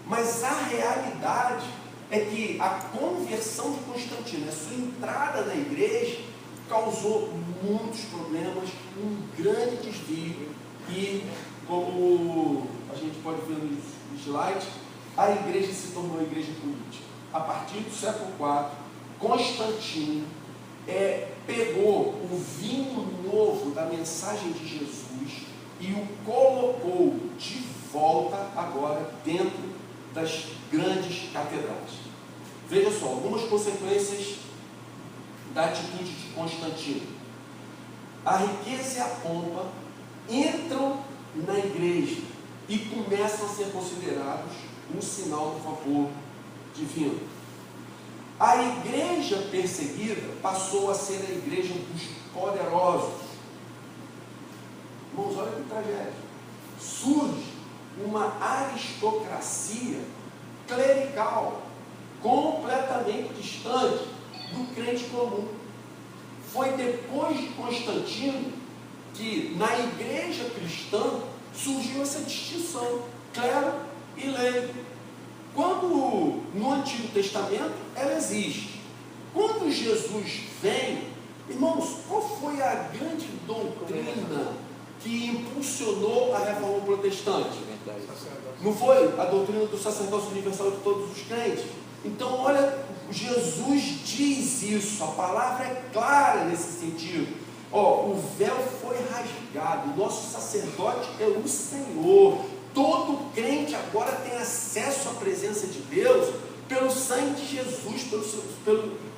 Mas a realidade é que a conversão de Constantino, a sua entrada na igreja, causou muitos problemas, um grande desvio, e como a gente pode ver nos slides, a igreja se tornou igreja política. A partir do século IV, Constantino pegou o vinho novo da mensagem de Jesus e o colocou de volta agora dentro das grandes catedrais. Veja só, algumas consequências da atitude de Constantino. A riqueza e a pompa entram na igreja e começam a ser considerados um sinal do favor divino. A igreja perseguida passou a ser a igreja dos poderosos. Irmãos, olha que tragédia. Surge uma aristocracia clerical, completamente distante do crente comum. Foi depois de Constantino que na igreja cristã surgiu essa distinção, clero e leigo. Quando no Antigo Testamento ela existe. Quando Jesus vem, irmãos, qual foi a grande doutrina que impulsionou a reforma protestante? Não foi a doutrina do sacerdócio universal de todos os crentes? Então, olha, Jesus diz isso, a palavra é clara nesse sentido. O véu foi rasgado, o nosso sacerdote é o Senhor. Todo crente agora tem acesso à presença de Deus pelo sangue de Jesus,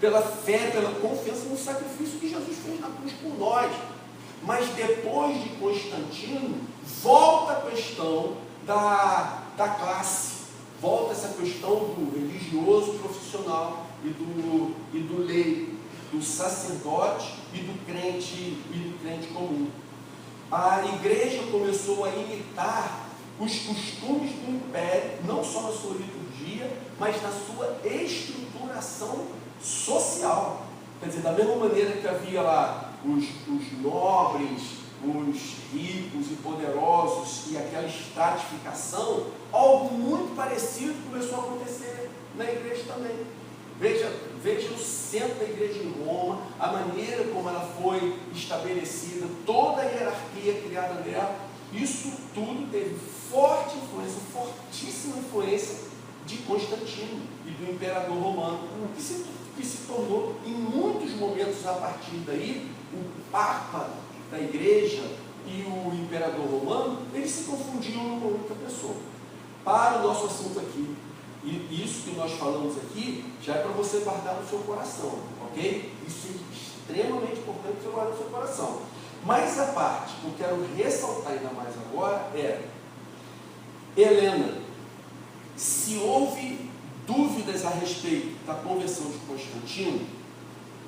pela fé, pela confiança no sacrifício que Jesus fez na cruz por nós. Mas depois de Constantino, volta a questão da classe, volta essa questão do religioso profissional e do leigo, do sacerdote e do crente comum. A igreja começou a imitar os costumes do império, não só na sua liturgia, mas na sua estruturação social. Quer dizer, da mesma maneira que havia lá os nobres, os ricos e poderosos e aquela estratificação, algo muito parecido começou a acontecer na igreja também. Veja o centro da igreja em Roma, a maneira como ela foi estabelecida, toda a hierarquia criada nela. Isso tudo teve forte influência, fortíssima influência de Constantino e do imperador romano, que se tornou, em muitos momentos a partir daí, o Papa da igreja e o imperador romano, eles se confundiam numa única pessoa. Para o nosso assunto aqui, e isso que nós falamos aqui, já é para você guardar no seu coração, ok? Isso é extremamente importante você guardar no seu coração. Mas a parte que eu quero ressaltar ainda mais agora é: Helena, se houve dúvidas a respeito da conversão de Constantino,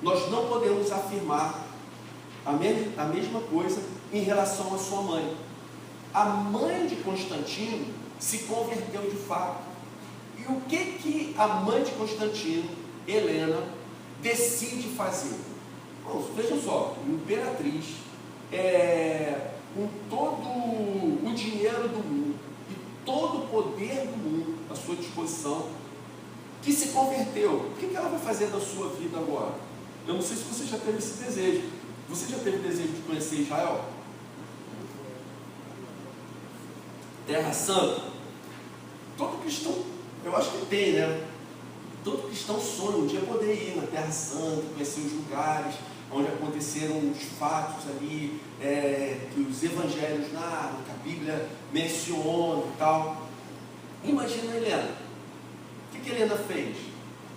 nós não podemos afirmar a mesma coisa em relação à sua mãe. A mãe de Constantino se converteu de fato. E o que a mãe de Constantino, Helena, decide fazer? Bom, vejam só, imperatriz, com todo o dinheiro do mundo e todo o poder do mundo à sua disposição, que se converteu. O que ela vai fazer da sua vida agora? Eu não sei se você já teve esse desejo. Você já teve desejo de conhecer Israel? Terra Santa? Todo cristão, eu acho que tem, né? Todo cristão sonha um dia poder ir na Terra Santa, conhecer os lugares onde aconteceram os fatos ali, que os evangelhos narram, que a Bíblia menciona e tal. Imagina a Helena. O que Helena fez?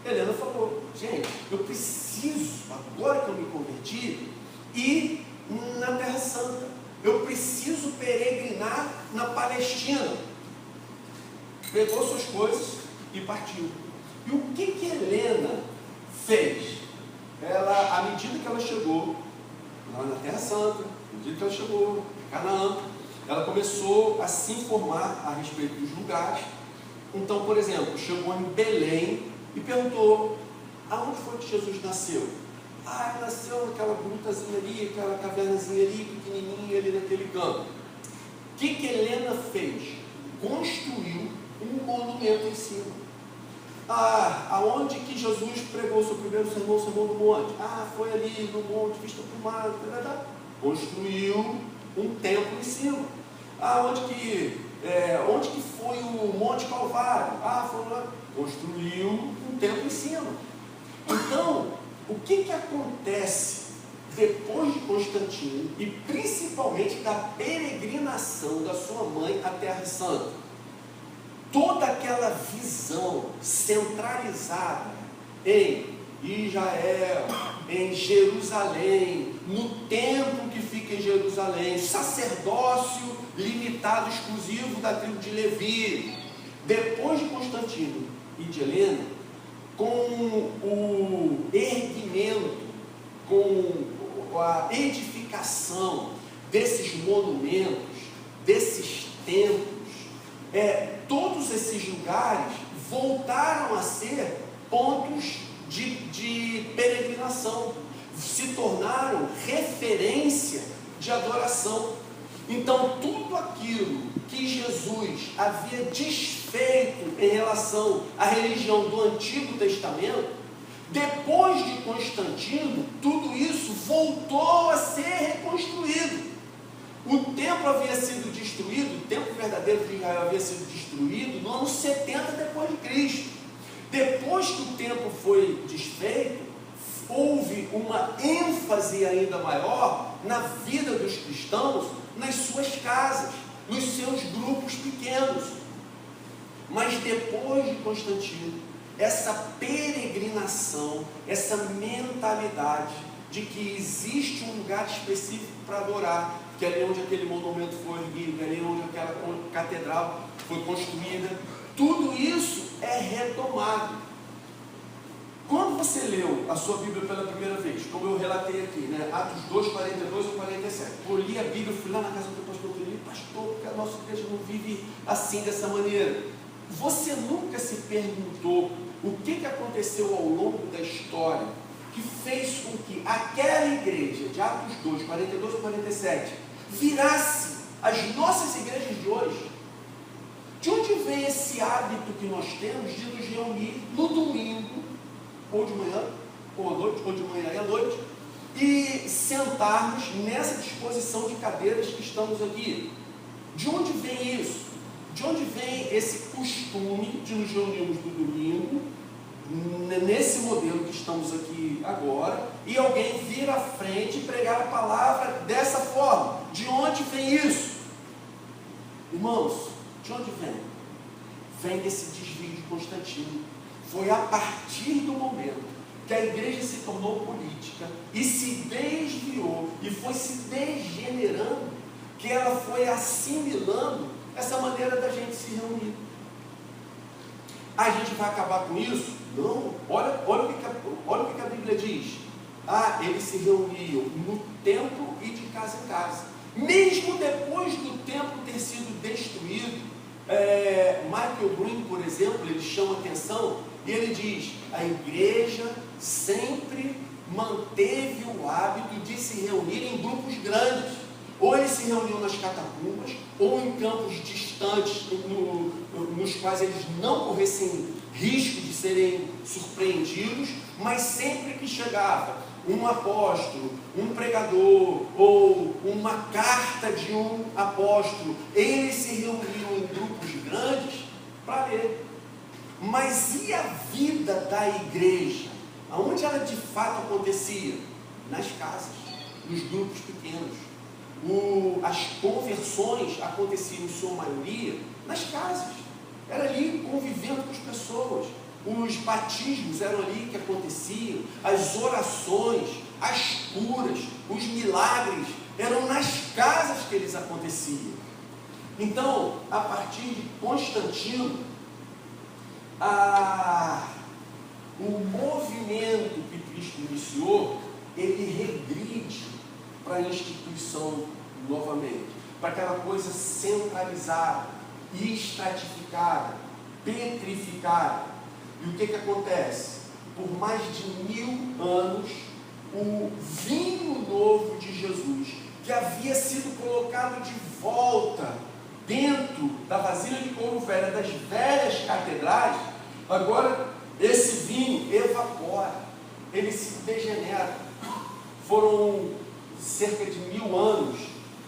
Helena falou: gente, eu preciso, agora que eu me converti, ir na Terra Santa. Eu preciso peregrinar na Palestina. Pegou suas coisas e partiu. E o que Helena fez? Ela, à medida que ela chegou lá na Terra Santa, à medida que ela chegou em Canaã, ela começou a se informar a respeito dos lugares. Então, por exemplo, chegou em Belém e perguntou: aonde foi que Jesus nasceu? Ele nasceu naquela grutazinha ali, aquela cavernazinha ali, pequenininha ali naquele canto. O que Helena fez? Construiu um monumento em cima. Aonde que Jesus pregou o seu primeiro sermão, o sermão do monte? Foi ali no monte, vista para o mar, construiu um templo em cima. Onde que foi o Monte Calvário? Foi lá, construiu um templo em cima. Então, o que acontece depois de Constantino e principalmente da peregrinação da sua mãe à Terra Santa? Toda aquela visão centralizada em Israel, em Jerusalém, no templo que fica em Jerusalém, sacerdócio limitado, exclusivo da tribo de Levi. Depois de Constantino e de Helena, com o erguimento, com a edificação desses monumentos, desses templos, todos esses lugares voltaram a ser pontos de peregrinação, se tornaram referência de adoração. Então, tudo aquilo que Jesus havia desfeito em relação à religião do Antigo Testamento, depois de Constantino, tudo isso voltou a ser reconstruído. O templo havia sido destruído, o templo verdadeiro de Israel havia sido destruído no ano 70 depois de Cristo. Depois que o templo foi desfeito, houve uma ênfase ainda maior na vida dos cristãos, nas suas casas, nos seus grupos pequenos. Mas depois de Constantino, essa peregrinação, essa mentalidade de que existe um lugar específico para adorar, que é ali onde aquele monumento foi erguido, que é ali onde aquela catedral foi construída, tudo isso é retomado. Quando você leu a sua Bíblia pela primeira vez, como eu relatei aqui, né, Atos 2, 42 ou 47, eu li a Bíblia, fui lá na casa do pastor, eu li, pastor, porque a nossa igreja não vive assim, dessa maneira. Você nunca se perguntou o que aconteceu ao longo da história que fez com que aquela igreja de Atos 2, 42 ou 47 virasse as nossas igrejas de hoje? De onde vem esse hábito que nós temos de nos reunir no domingo, ou de manhã, ou à noite, ou de manhã e à noite, e sentarmos nessa disposição de cadeiras que estamos aqui? De onde vem isso? De onde vem esse costume de nos reunirmos no domingo, nesse modelo que estamos aqui agora, e alguém vir à frente e pregar a palavra dessa forma? De onde vem isso? Irmãos, de onde vem? Vem desse desvio de Constantino. Foi a partir do momento que a igreja se tornou política e se desviou e foi se degenerando, que ela foi assimilando essa maneira da gente se reunir. A gente vai acabar com isso? Não. Olha o que a Bíblia diz. Eles se reuniam no templo e de casa em casa. Mesmo depois do templo ter sido destruído, Michael Green, por exemplo, ele chama atenção e ele diz: a igreja sempre manteve o hábito de se reunir em grupos grandes. Ou eles se reuniam nas catacumbas, ou em campos distantes, nos quais eles não corressem risco de serem surpreendidos, mas sempre que chegava um apóstolo, um pregador, ou uma carta de um apóstolo, eles se reuniam em grupos grandes para ler. Mas e a vida da igreja? Aonde ela de fato acontecia? Nas casas, nos grupos pequenos. As conversões aconteciam em sua maioria nas casas. Era ali convivendo com as pessoas. Os batismos eram ali que aconteciam, as orações, as curas, os milagres eram nas casas que eles aconteciam. Então, a partir de Constantino, o movimento que Cristo iniciou, ele regride para a instituição novamente, para aquela coisa centralizada, estratificada, petrificada. E o que acontece? Por mais de 1000 anos, o vinho novo de Jesus, que havia sido colocado de volta dentro da vasilha de couro velha das velhas catedrais, agora esse vinho evapora, ele se degenera. Foram cerca de 1000 anos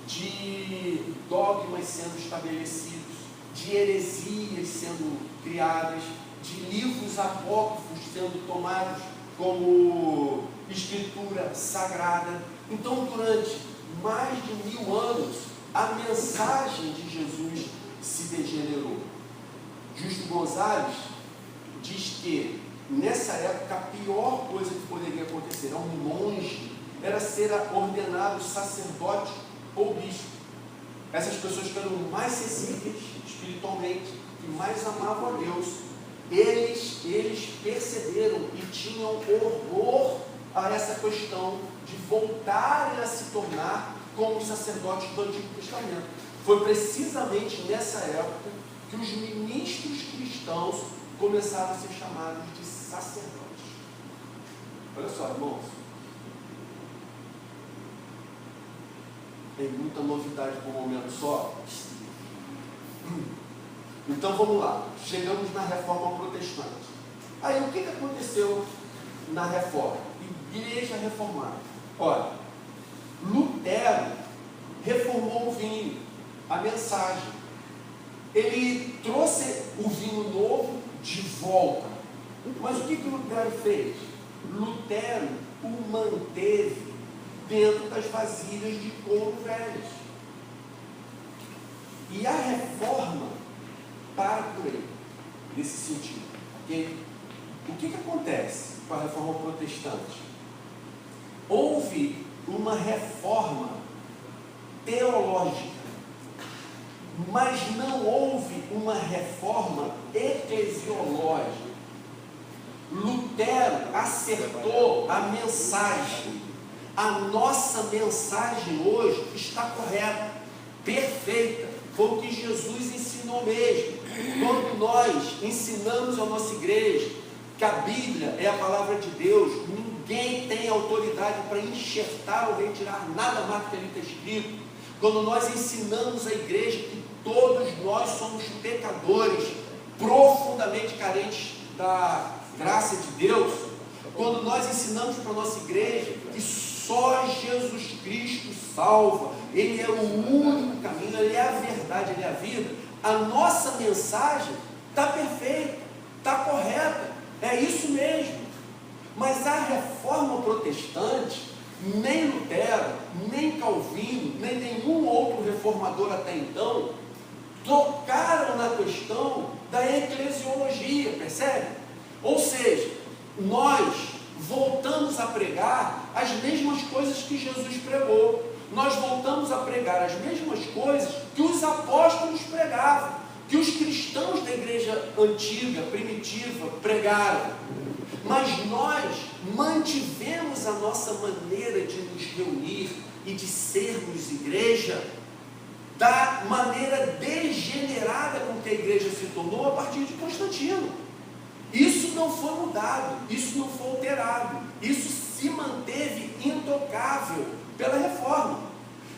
de dogmas sendo estabelecidos, de heresias sendo criadas, de livros apócrifos sendo tomados como escritura sagrada. Então, durante mais de 1000 anos, a mensagem de Jesus se degenerou. Justo Gonzalez diz que nessa época a pior coisa que poderia acontecer a um monge era ser ordenado sacerdote ou bispo. Essas pessoas que eram mais sensíveis espiritualmente, que mais amavam a Deus, eles perceberam e tinham horror a essa questão de voltarem a se tornar como os sacerdotes do Antigo Testamento. Foi precisamente nessa época que os ministros cristãos começaram a ser chamados de sacerdotes. Olha só, irmãos. Tem muita novidade por um momento só. Então vamos lá. Chegamos na Reforma Protestante. Aí o que aconteceu na Reforma? Igreja reformada. Olha, Lutero reformou o vinho, a mensagem. Ele trouxe o vinho novo de volta. Mas o que Lutero fez? Lutero o manteve dentro das vasilhas de couro velhas. E a reforma para por aí, nesse sentido. Okay? O que acontece com a reforma protestante? Houve uma reforma teológica, mas não houve uma reforma eclesiológica. Lutero acertou a mensagem. A nossa mensagem hoje está correta, perfeita. Foi o que Jesus ensinou mesmo. Quando nós ensinamos a nossa igreja que a Bíblia é a palavra de Deus, ninguém tem autoridade para enxertar ou retirar nada mais do que ali está escrito. Quando nós ensinamos a igreja que todos nós somos pecadores, profundamente carentes da graça de Deus, quando nós ensinamos para a nossa igreja que só Jesus Cristo salva, Ele é o único caminho, Ele é a verdade, Ele é a vida, a nossa mensagem está perfeita, está correta, é isso mesmo. Mas a reforma protestante, nem Lutero, nem Calvino, nem nenhum outro reformador até então, tocaram na questão da eclesiologia, percebe? Ou seja, nós voltamos a pregar as mesmas coisas que Jesus pregou. Nós voltamos a pregar as mesmas coisas que os apóstolos pregavam, que os cristãos da igreja antiga, primitiva, pregaram. Mas nós mantivemos a nossa maneira de nos reunir e de sermos igreja da maneira degenerada com que a igreja se tornou a partir de Constantino. Isso não foi mudado, isso não foi alterado, isso se manteve intocável pela reforma.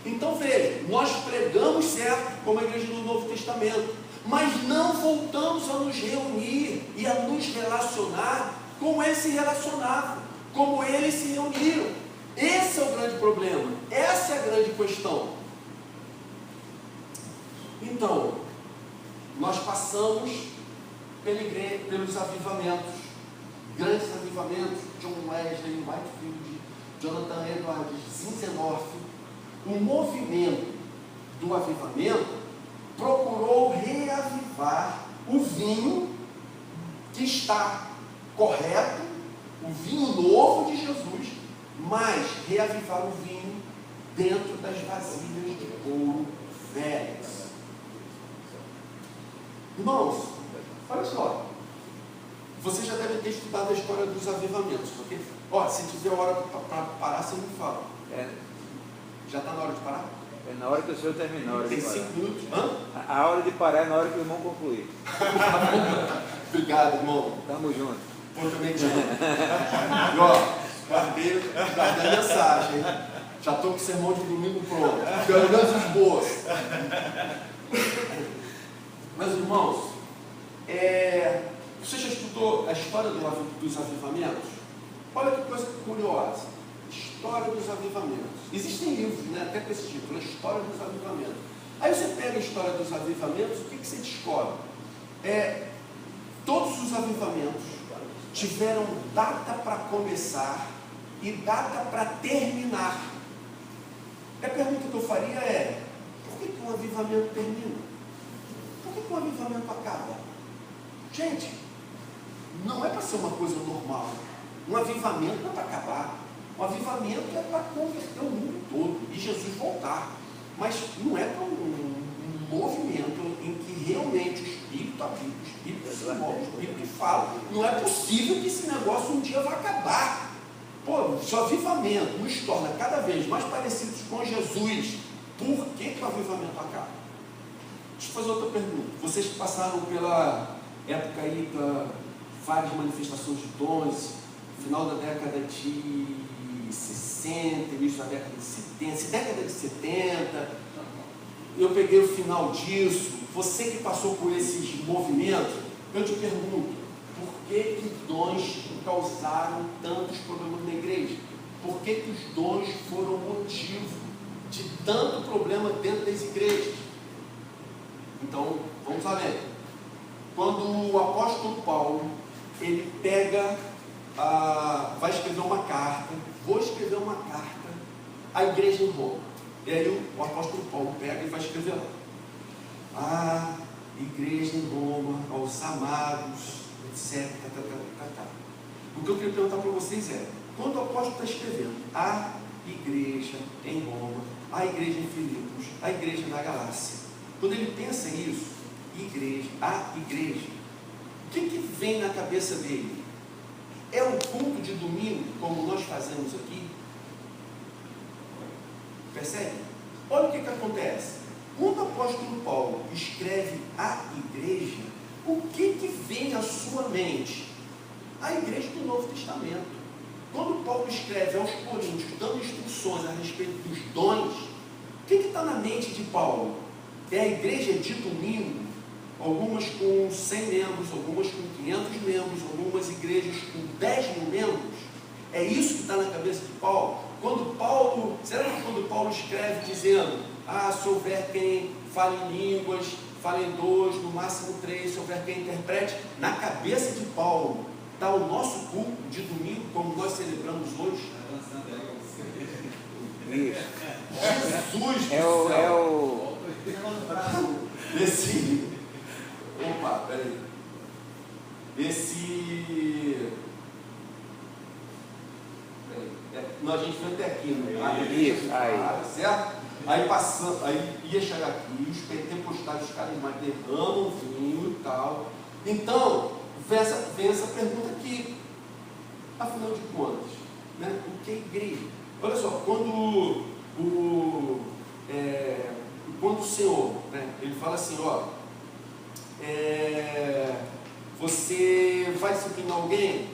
Então veja, nós pregamos certo como a igreja do Novo Testamento, mas não voltamos a nos reunir e a nos relacionar como eles se relacionavam, como eles se reuniram. Esse é o grande problema, essa é a grande questão. Então, nós passamos pelos avivamentos, grandes avivamentos, John Wesley, Whitefield, Jonathan Edwards, Zinzendorf. O movimento do avivamento procurou reavivar o vinho que está correto, o vinho novo de Jesus, mas reavivar o vinho dentro das vasilhas de couro velhas. Irmãos, olha só, vocês já devem ter estudado a história dos avivamentos, ok? Ó, se tiver hora para parar, você me fala. Já está na hora de parar? É na hora que o senhor terminar. Tem 5 minutos. Hã? A hora de parar é na hora que o irmão concluir. Obrigado, irmão. Tamo junto. Eu também te amo. E ó, guardei a mensagem. Já estou com o sermão de domingo pronto. Pelo menos os boas. Meus irmãos, você já estudou a história dos avivamentos? Olha que coisa curiosa. História dos avivamentos. Existem livros, né, até com esse título, a História dos Avivamentos. Aí você pega a história dos avivamentos, o que você descobre? Todos os avivamentos tiveram data para começar e data para terminar. A pergunta que eu faria é: por que um avivamento termina? Por que um avivamento acaba? Gente, não é para ser uma coisa normal. Um avivamento não é para acabar. Um avivamento é para converter o mundo todo e Jesus voltar. Mas não é para um movimento em que realmente o Espírito habita, o Espírito se move, o Espírito fala. Não é possível que esse negócio um dia vá acabar. Pô, se o avivamento nos torna cada vez mais parecidos com Jesus, por que o avivamento acaba? Deixa eu fazer outra pergunta. Vocês que passaram pela época aí, para várias manifestações de dons, final da década de 60, início da década de 70, eu peguei o final disso. Você que passou por esses movimentos, eu te pergunto, por que dons causaram tantos problemas na igreja? Por que os dons foram motivo de tanto problema dentro das igrejas? Então, vamos lá ver. Quando o apóstolo Paulo, ele pega, vai escrever uma carta, vou escrever uma carta à igreja em Roma. E aí o apóstolo Paulo pega e vai escrever lá. A igreja em Roma, aos amados, etc. O que eu queria perguntar para vocês é, quando o apóstolo está escrevendo a igreja em Roma, a igreja em Filipos, a igreja na Galácia, quando ele pensa isso, a igreja, o que vem na cabeça dele? É um culto de domingo, como nós fazemos aqui? Percebe? Olha o que acontece. Quando o apóstolo Paulo escreve a igreja, o que vem à sua mente? A igreja do Novo Testamento. Quando Paulo escreve aos Coríntios, dando instruções a respeito dos dons, o que está na mente de Paulo? É a igreja de domingo, algumas com 100 membros, algumas com 500 membros, algumas igrejas com 10 mil membros. É isso que está na cabeça de Paulo. Será que quando Paulo escreve dizendo, se houver quem fale em línguas, fale em 2, no máximo 3, se houver quem interprete, na cabeça de Paulo está o nosso culto de domingo, como nós celebramos hoje? Isso. Jesus do céu. Opa, peraí. A gente foi até aqui, né? Isso, aí. Certo? Aí ia chegar aqui, os pentecostais, os caras mais derramam vinho e tal. Então, vem essa pergunta aqui. Afinal de contas, né? O que é igreja? Olha só, quando o Senhor, né, ele fala assim, você vai disciplinar alguém?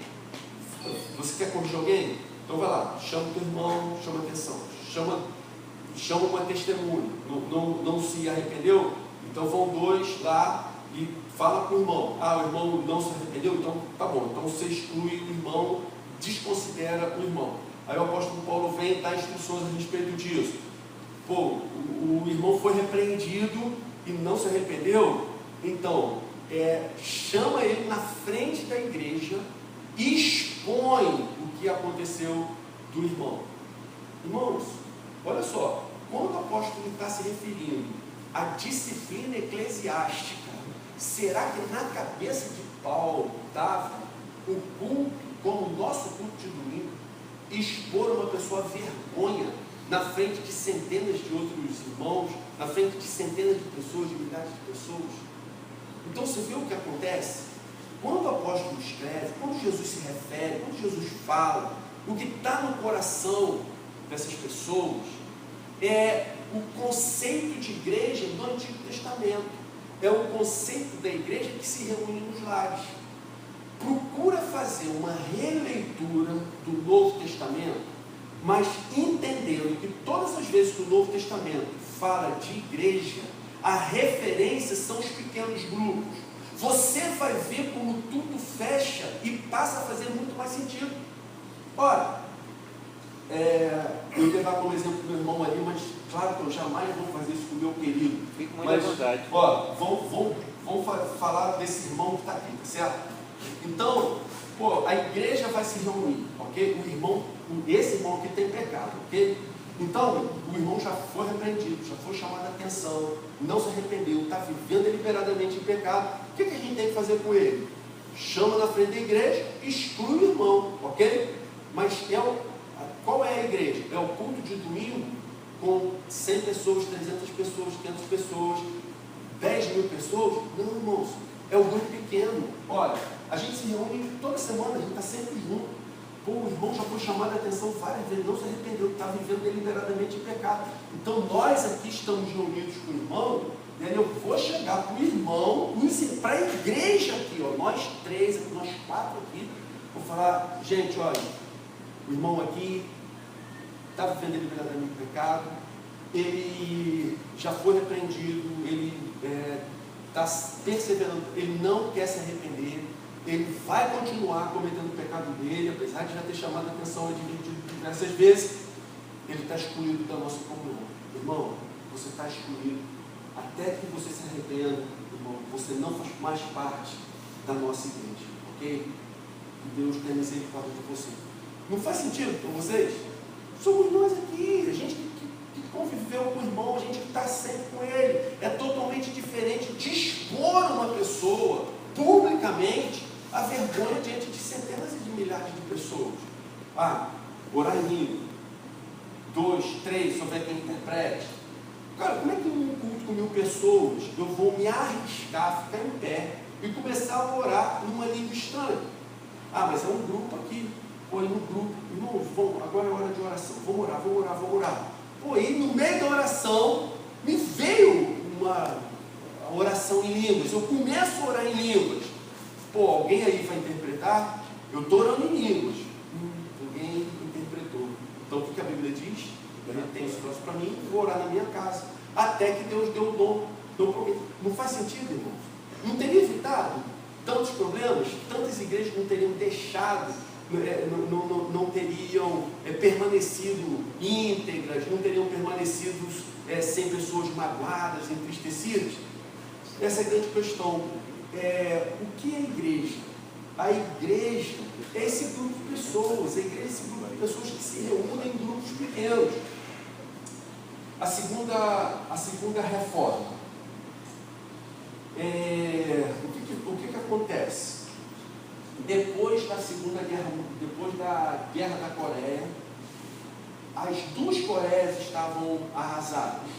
Você quer corrigir alguém? Então vai lá, chama o teu irmão, chama atenção, chama uma testemunha, não se arrependeu? Então vão 2 lá e fala com o irmão. O irmão não se arrependeu? Então tá bom, então você exclui o irmão, desconsidera o irmão. Aí o apóstolo Paulo vem dar instruções a respeito disso. O irmão foi repreendido e não se arrependeu, então chama ele na frente da igreja e expõe o que aconteceu do irmão. Irmãos, olha só, quando o apóstolo está se referindo à disciplina eclesiástica, será que na cabeça de Paulo estava o culto, como o nosso culto de domingo, expor uma pessoa à vergonha na frente de centenas de outros irmãos, na frente de centenas de pessoas, de milhares de pessoas? Então você vê o que acontece? Quando o apóstolo escreve, quando Jesus se refere, quando Jesus fala, o que está no coração dessas pessoas é o conceito de igreja do Antigo Testamento, é o conceito da igreja que se reúne nos lares. Procura fazer uma releitura do Novo Testamento, mas entendendo que todas as vezes que o Novo Testamento fala de igreja, a referência são os pequenos grupos. Você vai ver como tudo fecha e passa a fazer muito mais sentido. Ora, eu ia dar como exemplo do meu irmão ali, mas claro que eu jamais vou fazer isso com o meu querido. Fico muito à vontade. Vamos falar desse irmão que está aqui, tá certo? Então, a igreja vai se reunir, ok? Esse irmão aqui tem pecado, ok? Então, o irmão já foi repreendido, já foi chamado a atenção, não se arrependeu, está vivendo deliberadamente em pecado. O que a gente tem que fazer com ele? Chama na frente da igreja, exclui o irmão, ok? Mas qual é a igreja? É o culto de domingo com 100 pessoas, 300 pessoas, 500 pessoas, 10 mil pessoas? Não, irmãos, é um grupo pequeno. Olha, a gente se reúne toda semana, a gente está sempre junto. O irmão já foi chamado a atenção várias vezes, não se arrependeu, está vivendo deliberadamente em pecado. Então nós aqui estamos reunidos com o irmão E aí eu vou chegar para o irmão, para a igreja aqui, ó, nós três, nós quatro aqui, vou falar, gente, olha, o irmão aqui está vivendo deliberadamente o pecado, ele já foi repreendido, ele está perseverando, ele não quer se arrepender, ele vai continuar cometendo o pecado dele, apesar de já ter chamado a atenção diversas vezes, ele está excluído da nossa comunhão. Irmão, você está excluído, até que você se arrependa, irmão, você não faz mais parte da nossa igreja, ok? Que Deus tenha misericórdia de você. Não faz sentido para vocês? Somos nós aqui, a gente que conviveu com o irmão, a gente que está sempre com ele. É totalmente diferente de expor uma pessoa publicamente a vergonha diante de centenas e de milhares de pessoas. Orar em língua. 2, 3, souber quem interprete. Cara, como é que num culto com 1000 pessoas eu vou me arriscar, ficar em pé e começar a orar numa língua estranha? Mas é um grupo aqui. Pô, no grupo, irmão, agora é hora de oração, vamos orar. Pô, e no meio da oração, me veio uma oração em línguas, eu começo a orar em línguas. Pô, alguém aí vai interpretar? Eu estou orando em línguas. Ninguém interpretou. Então, o que a Bíblia diz? Eu não tenho esse troço para mim, vou orar na minha casa, até que Deus deu o dom. Não faz sentido, irmãos? Não teria evitado tantos problemas, tantas igrejas não teriam deixado, não teriam permanecido íntegras, não teriam permanecido sem pessoas magoadas, entristecidas. Essa é a grande questão. O que é a igreja? A igreja é esse grupo de pessoas, a igreja é esse grupo de pessoas que se reúnem em grupos pequenos. A segunda reforma. O que acontece? Depois da Guerra da Coreia, as 2 Coreias estavam arrasadas.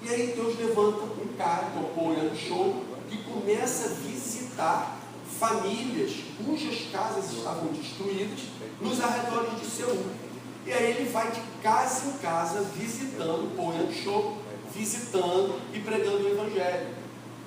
E aí Deus levanta um cara, que é o Paul Yang-shou, que começa a visitar famílias cujas casas estavam destruídas nos arredores de Seul. E aí ele vai de casa em casa visitando Paul Yang-shou, visitando e pregando o Evangelho.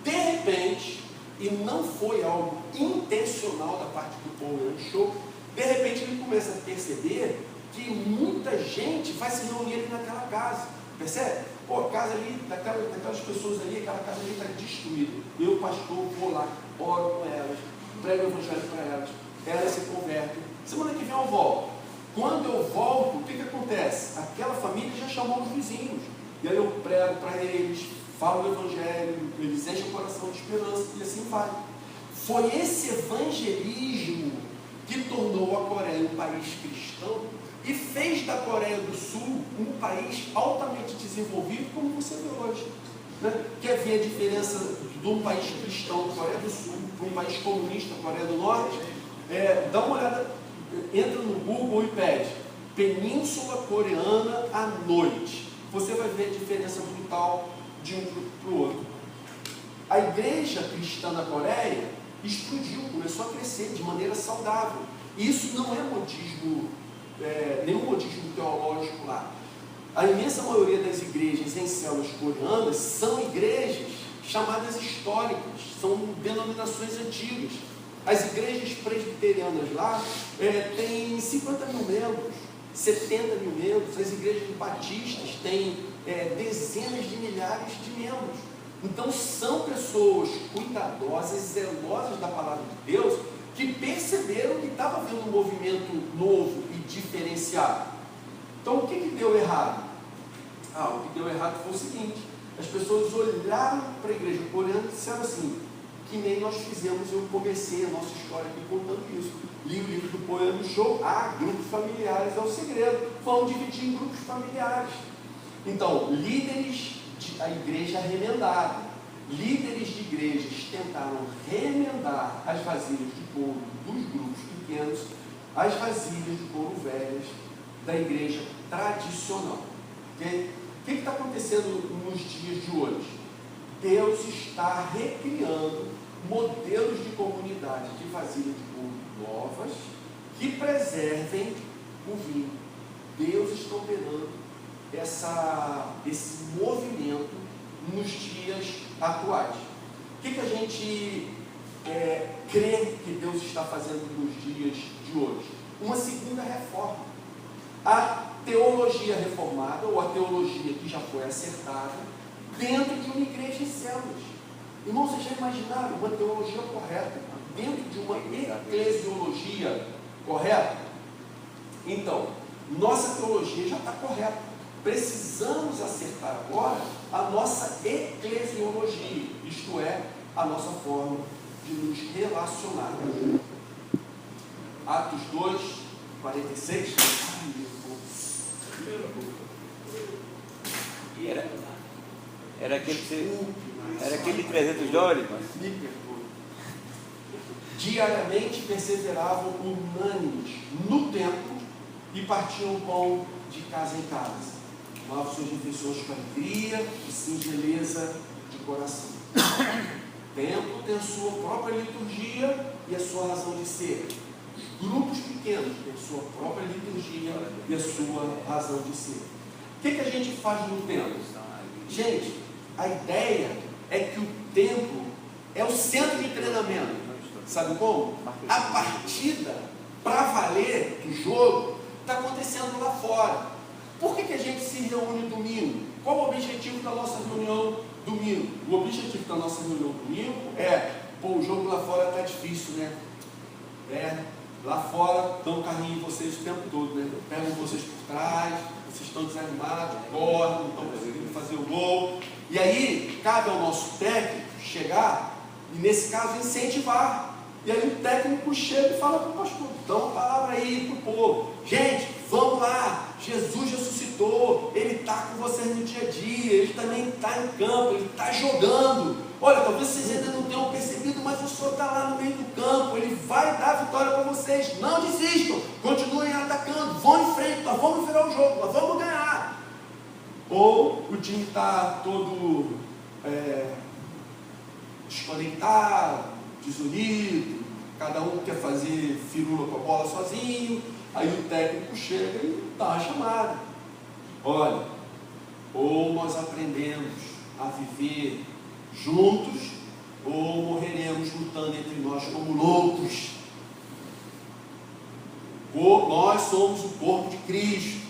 De repente, e não foi algo intencional da parte do Paul Yang-shou, de repente ele começa a perceber que muita gente vai se reunir ali naquela casa. Percebe? Pô, a casa ali, daquelas pessoas ali, aquela casa ali está destruída. Eu, pastor, vou lá, oro com elas, prego o Evangelho para elas se convertem. Semana que vem eu volto. Quando eu volto, o que acontece? Aquela família já chamou os vizinhos. E aí eu prego para eles, falo do Evangelho, eles enchem o coração de esperança e assim vai. Foi esse evangelismo que tornou a Coreia um país cristão e fez da Coreia do Sul um país altamente desenvolvido como você vê hoje. Quer ver a diferença de um país cristão, Coreia do Sul, para um país comunista, Coreia do Norte? Dá uma olhada, entra no Google e pede Península Coreana à noite. Você vai ver a diferença brutal de um para o outro. A igreja cristã da Coreia explodiu, começou a crescer de maneira saudável. E isso não é modismo, nenhum modismo teológico lá. A imensa maioria das igrejas em células coreanas são igrejas chamadas históricas, são denominações antigas. As igrejas presbiterianas lá têm 50 mil membros, 70 mil membros. As igrejas batistas têm dezenas de milhares de membros. Então são pessoas cuidadosas, zelosas da palavra de Deus, que perceberam que estava havendo um movimento novo e diferenciado. Então o que deu errado? O que deu errado foi o seguinte: as pessoas olharam para a igreja coreana e disseram assim, que nem nós fizemos. Eu comecei a nossa história aqui contando isso. Li o livro do Paul Yang-shou, grupos familiares é o segredo. Vamos dividir em grupos familiares. Então, líderes da igreja remendaram. Líderes de igrejas tentaram remendar as vasilhas de couro dos grupos pequenos, as vasilhas de couro velhas da igreja tradicional. Okay? O que está acontecendo nos dias de hoje? Deus está recriando modelos de comunidade de vasilhas de couro novas que preservem o vinho. Deus está operando esse movimento nos dias atuais. O que a gente crê que Deus está fazendo nos dias de hoje? Uma segunda reforma. A teologia reformada, ou a teologia que já foi acertada, dentro de uma igreja em células. Irmãos, vocês já imaginaram uma teologia correta, dentro de uma eclesiologia correta? Então, nossa teologia já está correta. Precisamos acertar agora a nossa eclesiologia, isto é, a nossa forma de nos relacionar. Atos 2, 46. Ai, meu Deus. E era aquele 300 dólares, mas... Me perdoe. Diariamente perseveravam unânimes no templo e partiam pão de casa em casa. Tomavam suas refeições com alegria e singeleza de coração. O templo tem a sua própria liturgia e a sua razão de ser. Os grupos pequenos têm a sua própria liturgia e a sua razão de ser. O que a gente faz no templo? Gente, a ideia é que o templo é o centro de treinamento. Sabe como? A partida para valer do jogo está acontecendo lá fora. Por que a gente se reúne domingo? Qual o objetivo da nossa reunião domingo? O objetivo da nossa reunião domingo o jogo lá fora está difícil, né? Lá fora dão um carrinho em vocês o tempo todo, né? Pegam vocês por trás, vocês estão desanimados, correm, não estão conseguindo fazer o gol. E aí, cabe ao nosso técnico chegar e, nesse caso, incentivar. E aí o técnico chega e fala para o pastor, dá uma palavra aí para o povo. Gente, vamos lá, Jesus ressuscitou, Ele está com vocês no dia a dia, Ele também está em campo, Ele está jogando. Olha, talvez vocês ainda não tenham percebido, mas o Senhor está lá no meio do campo, Ele vai dar a vitória para vocês. Não desistam, continuem atacando, vão em frente, nós vamos virar o jogo, nós vamos ganhar. Ou o time está todo desconectado, desunido, cada um quer fazer firula com a bola sozinho, aí o técnico chega e dá uma chamada. Olha, ou nós aprendemos a viver juntos, ou morreremos lutando entre nós como loucos. Ou nós somos o corpo de Cristo.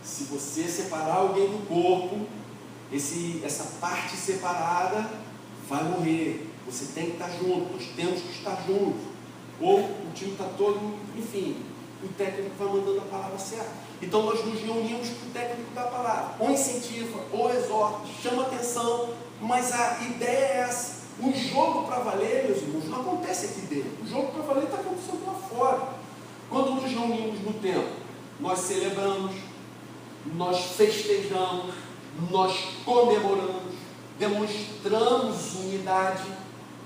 Se você separar alguém do corpo, essa parte separada vai morrer. Você tem que estar junto, nós temos que estar juntos. Ou o time está todo, enfim, o técnico vai mandando a palavra certa. Então nós nos reunimos para o técnico da palavra. Ou incentiva, ou exorta, chama atenção, mas a ideia é essa. O jogo para valer, meus irmãos, não acontece aqui dentro. O jogo para valer está acontecendo lá fora. Quando nos reunimos no templo, nós celebramos, nós festejamos, nós comemoramos, demonstramos unidade.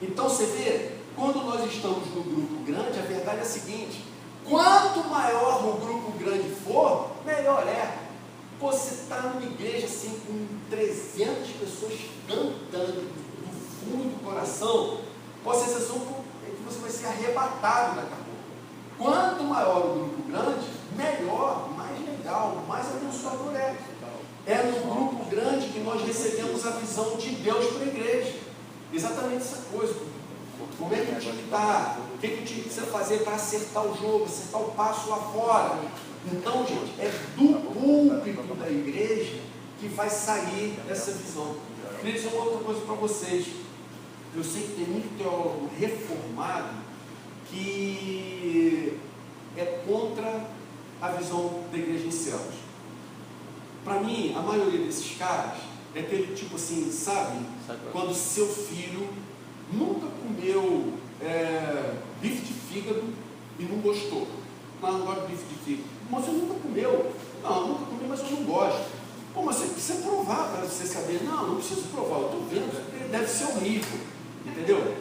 Então você vê, quando nós estamos no grupo grande, a verdade é a seguinte: quanto maior o grupo grande for, melhor é. Você está numa igreja assim com 300 pessoas cantando do fundo do coração, com a sensação que você vai ser arrebatado daqui a pouco. Quanto maior o grupo grande, melhor, mais legal, mais abençoador é. É no grupo grande que nós recebemos a visão de Deus para a igreja. Exatamente essa coisa. Como é que o time está? O que o time precisa fazer para acertar o jogo, acertar o passo lá fora? Então, gente, é do púlpito da igreja que vai sair essa visão. Queria dizer uma outra coisa para vocês. Eu sei que tem muito teólogo reformado que é contra a visão da igreja em céus. Para mim, a maioria desses caras é aquele tipo assim, sabe? Quando seu filho nunca comeu bife de fígado e não gostou. Não gosto de bife de fígado. Mas você nunca comeu? Não, nunca comi, mas eu não gosto. Pô, mas você precisa provar para você saber. Não preciso provar, eu estou vendo, deve ser horrível. Entendeu?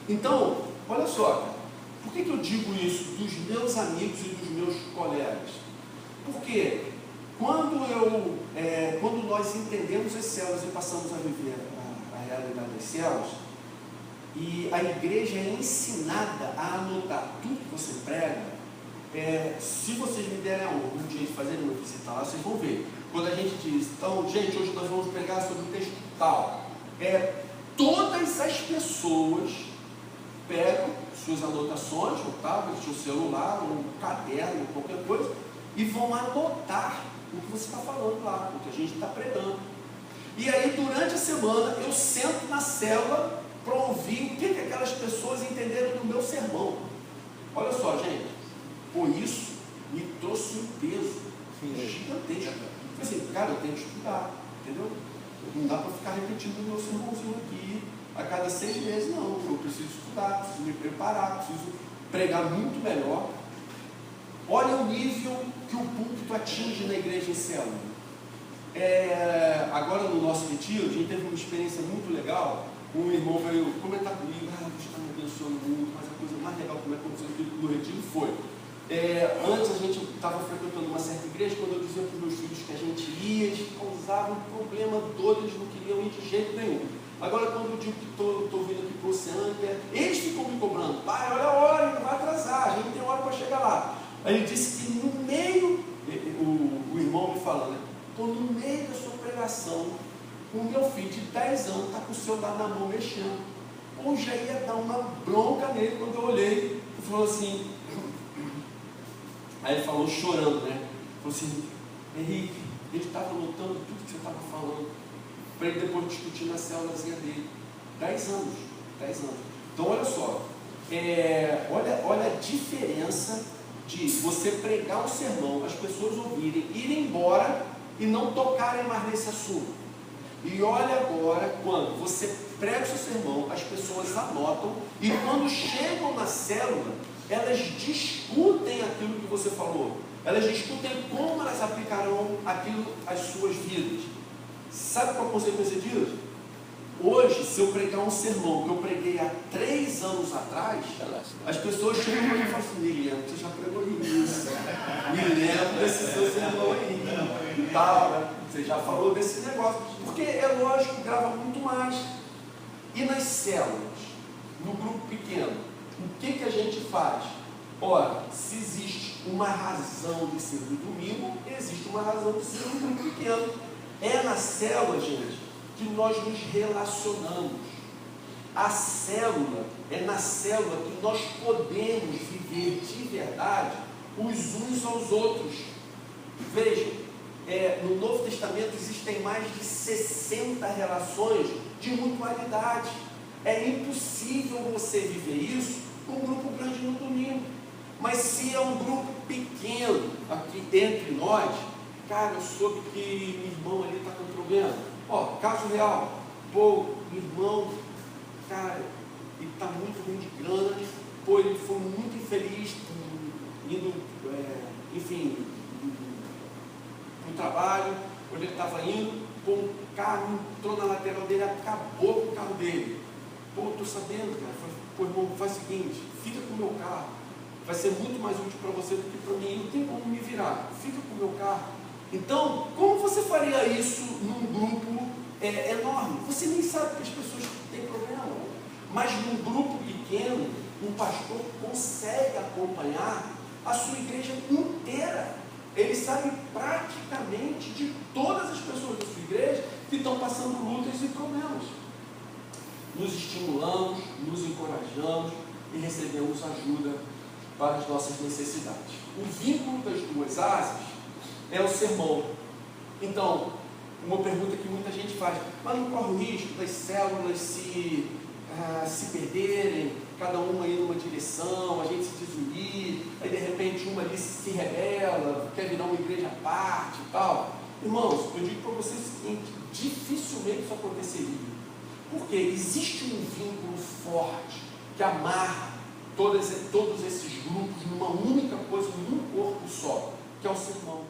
Então, olha só, por que eu digo isso dos meus amigos e dos meus colegas? Porque quando nós entendemos as células e passamos a viver a realidade das células, e a igreja é ensinada a anotar tudo que você prega, se vocês me derem um dia de fazer uma visita lá, vocês vão ver. Quando a gente diz, então, gente, hoje nós vamos pregar sobre o texto tal, todas as pessoas pegam suas anotações, o tablet, o celular, um caderno, qualquer coisa, e vão anotar o que você está falando lá, o que a gente está pregando. E aí, durante a semana, eu sento na célula para ouvir o que aquelas pessoas entenderam do meu sermão. Olha só, gente, por isso me trouxe um peso gigantesco. Assim, cara, eu tenho que estudar, entendeu? Não dá para ficar repetindo o meu sermãozinho aqui a cada 6 meses, não. Eu preciso estudar, preciso me preparar, preciso pregar muito melhor. Olha o nível que o púlpito atinge na igreja em célula. Agora no nosso retiro, a gente teve uma experiência muito legal. Um irmão veio comentar comigo, Deus está me abençoando muito, mas a coisa mais legal que me aconteceu no retiro foi, antes a gente estava frequentando uma certa igreja, quando eu dizia para os meus filhos que a gente ia, eles causavam um problema todo, eles não queriam ir de jeito nenhum. Agora quando eu digo que estou vindo aqui para o Oceânica, eles ficam me cobrando, pai, olha a hora, não vai atrasar, a gente tem hora para chegar lá. Aí ele disse que no meio, o irmão me falando, né? Estou no meio da sua pregação, o meu filho de 10 anos está com o celular na mão mexendo. Ou já ia dar uma bronca nele quando eu olhei. Ele falou assim, aí ele falou chorando, né? Falou assim, Henrique, ele estava anotando tudo que você estava falando, para ele depois discutir na célulazinha dele. 10 anos, 10 anos. Então olha só, olha a diferença de você pregar um sermão, as pessoas ouvirem, irem embora e não tocarem mais nesse assunto. E olha agora, quando você prega o seu sermão, as pessoas anotam, e quando chegam na célula, elas discutem aquilo que você falou, elas discutem como elas aplicarão aquilo às suas vidas. Sabe qual a consequência disso? Hoje, se eu pregar um sermão que eu preguei há 3 anos atrás, as pessoas chegam para mim e falam assim, Guilherme, você já pregou isso, me lembro desse seu sermão aí, tá, você já falou desse negócio, porque é lógico, grava muito mais. E nas células, no grupo pequeno, o que a gente faz? Ora, se existe uma razão de ser no domingo, existe uma razão de ser no grupo pequeno. É na célula, gente, que nós nos relacionamos. A célula, é na célula que nós podemos viver de verdade os uns aos outros. Vejam, no Novo Testamento existem mais de 60 relações de mutualidade. É impossível você viver isso com um grupo grande no domingo. Mas se é um grupo pequeno aqui entre nós, cara, eu soube que meu irmão ali está com problema. Caso real, meu irmão, cara, ele está muito ruim de grana, ele foi muito infeliz indo, enfim, para o trabalho, quando ele estava indo, um carro entrou na lateral dele, acabou com o carro dele. Estou sabendo, cara. Irmão, faz o seguinte, fica com o meu carro, vai ser muito mais útil para você do que para mim, não tem como me virar, fica com o meu carro. Então, como você faria isso num grupo enorme? Você nem sabe que as pessoas têm problema, mas num grupo pequeno, um pastor consegue acompanhar a sua igreja inteira. Ele sabe praticamente de todas as pessoas da sua igreja que estão passando lutas e problemas. Nos estimulamos, nos encorajamos e recebemos ajuda para as nossas necessidades. O vínculo das duas asas é o sermão. Então, uma pergunta que muita gente faz, mas não corre o risco das células se perderem, cada uma ir numa direção, a gente se desunir, aí de repente uma ali se rebela, quer virar uma igreja à parte e tal. Irmãos, eu digo para vocês o seguinte, dificilmente isso aconteceria. Porque existe um vínculo forte que amarra todos esses grupos numa única coisa, num corpo só, que é o sermão.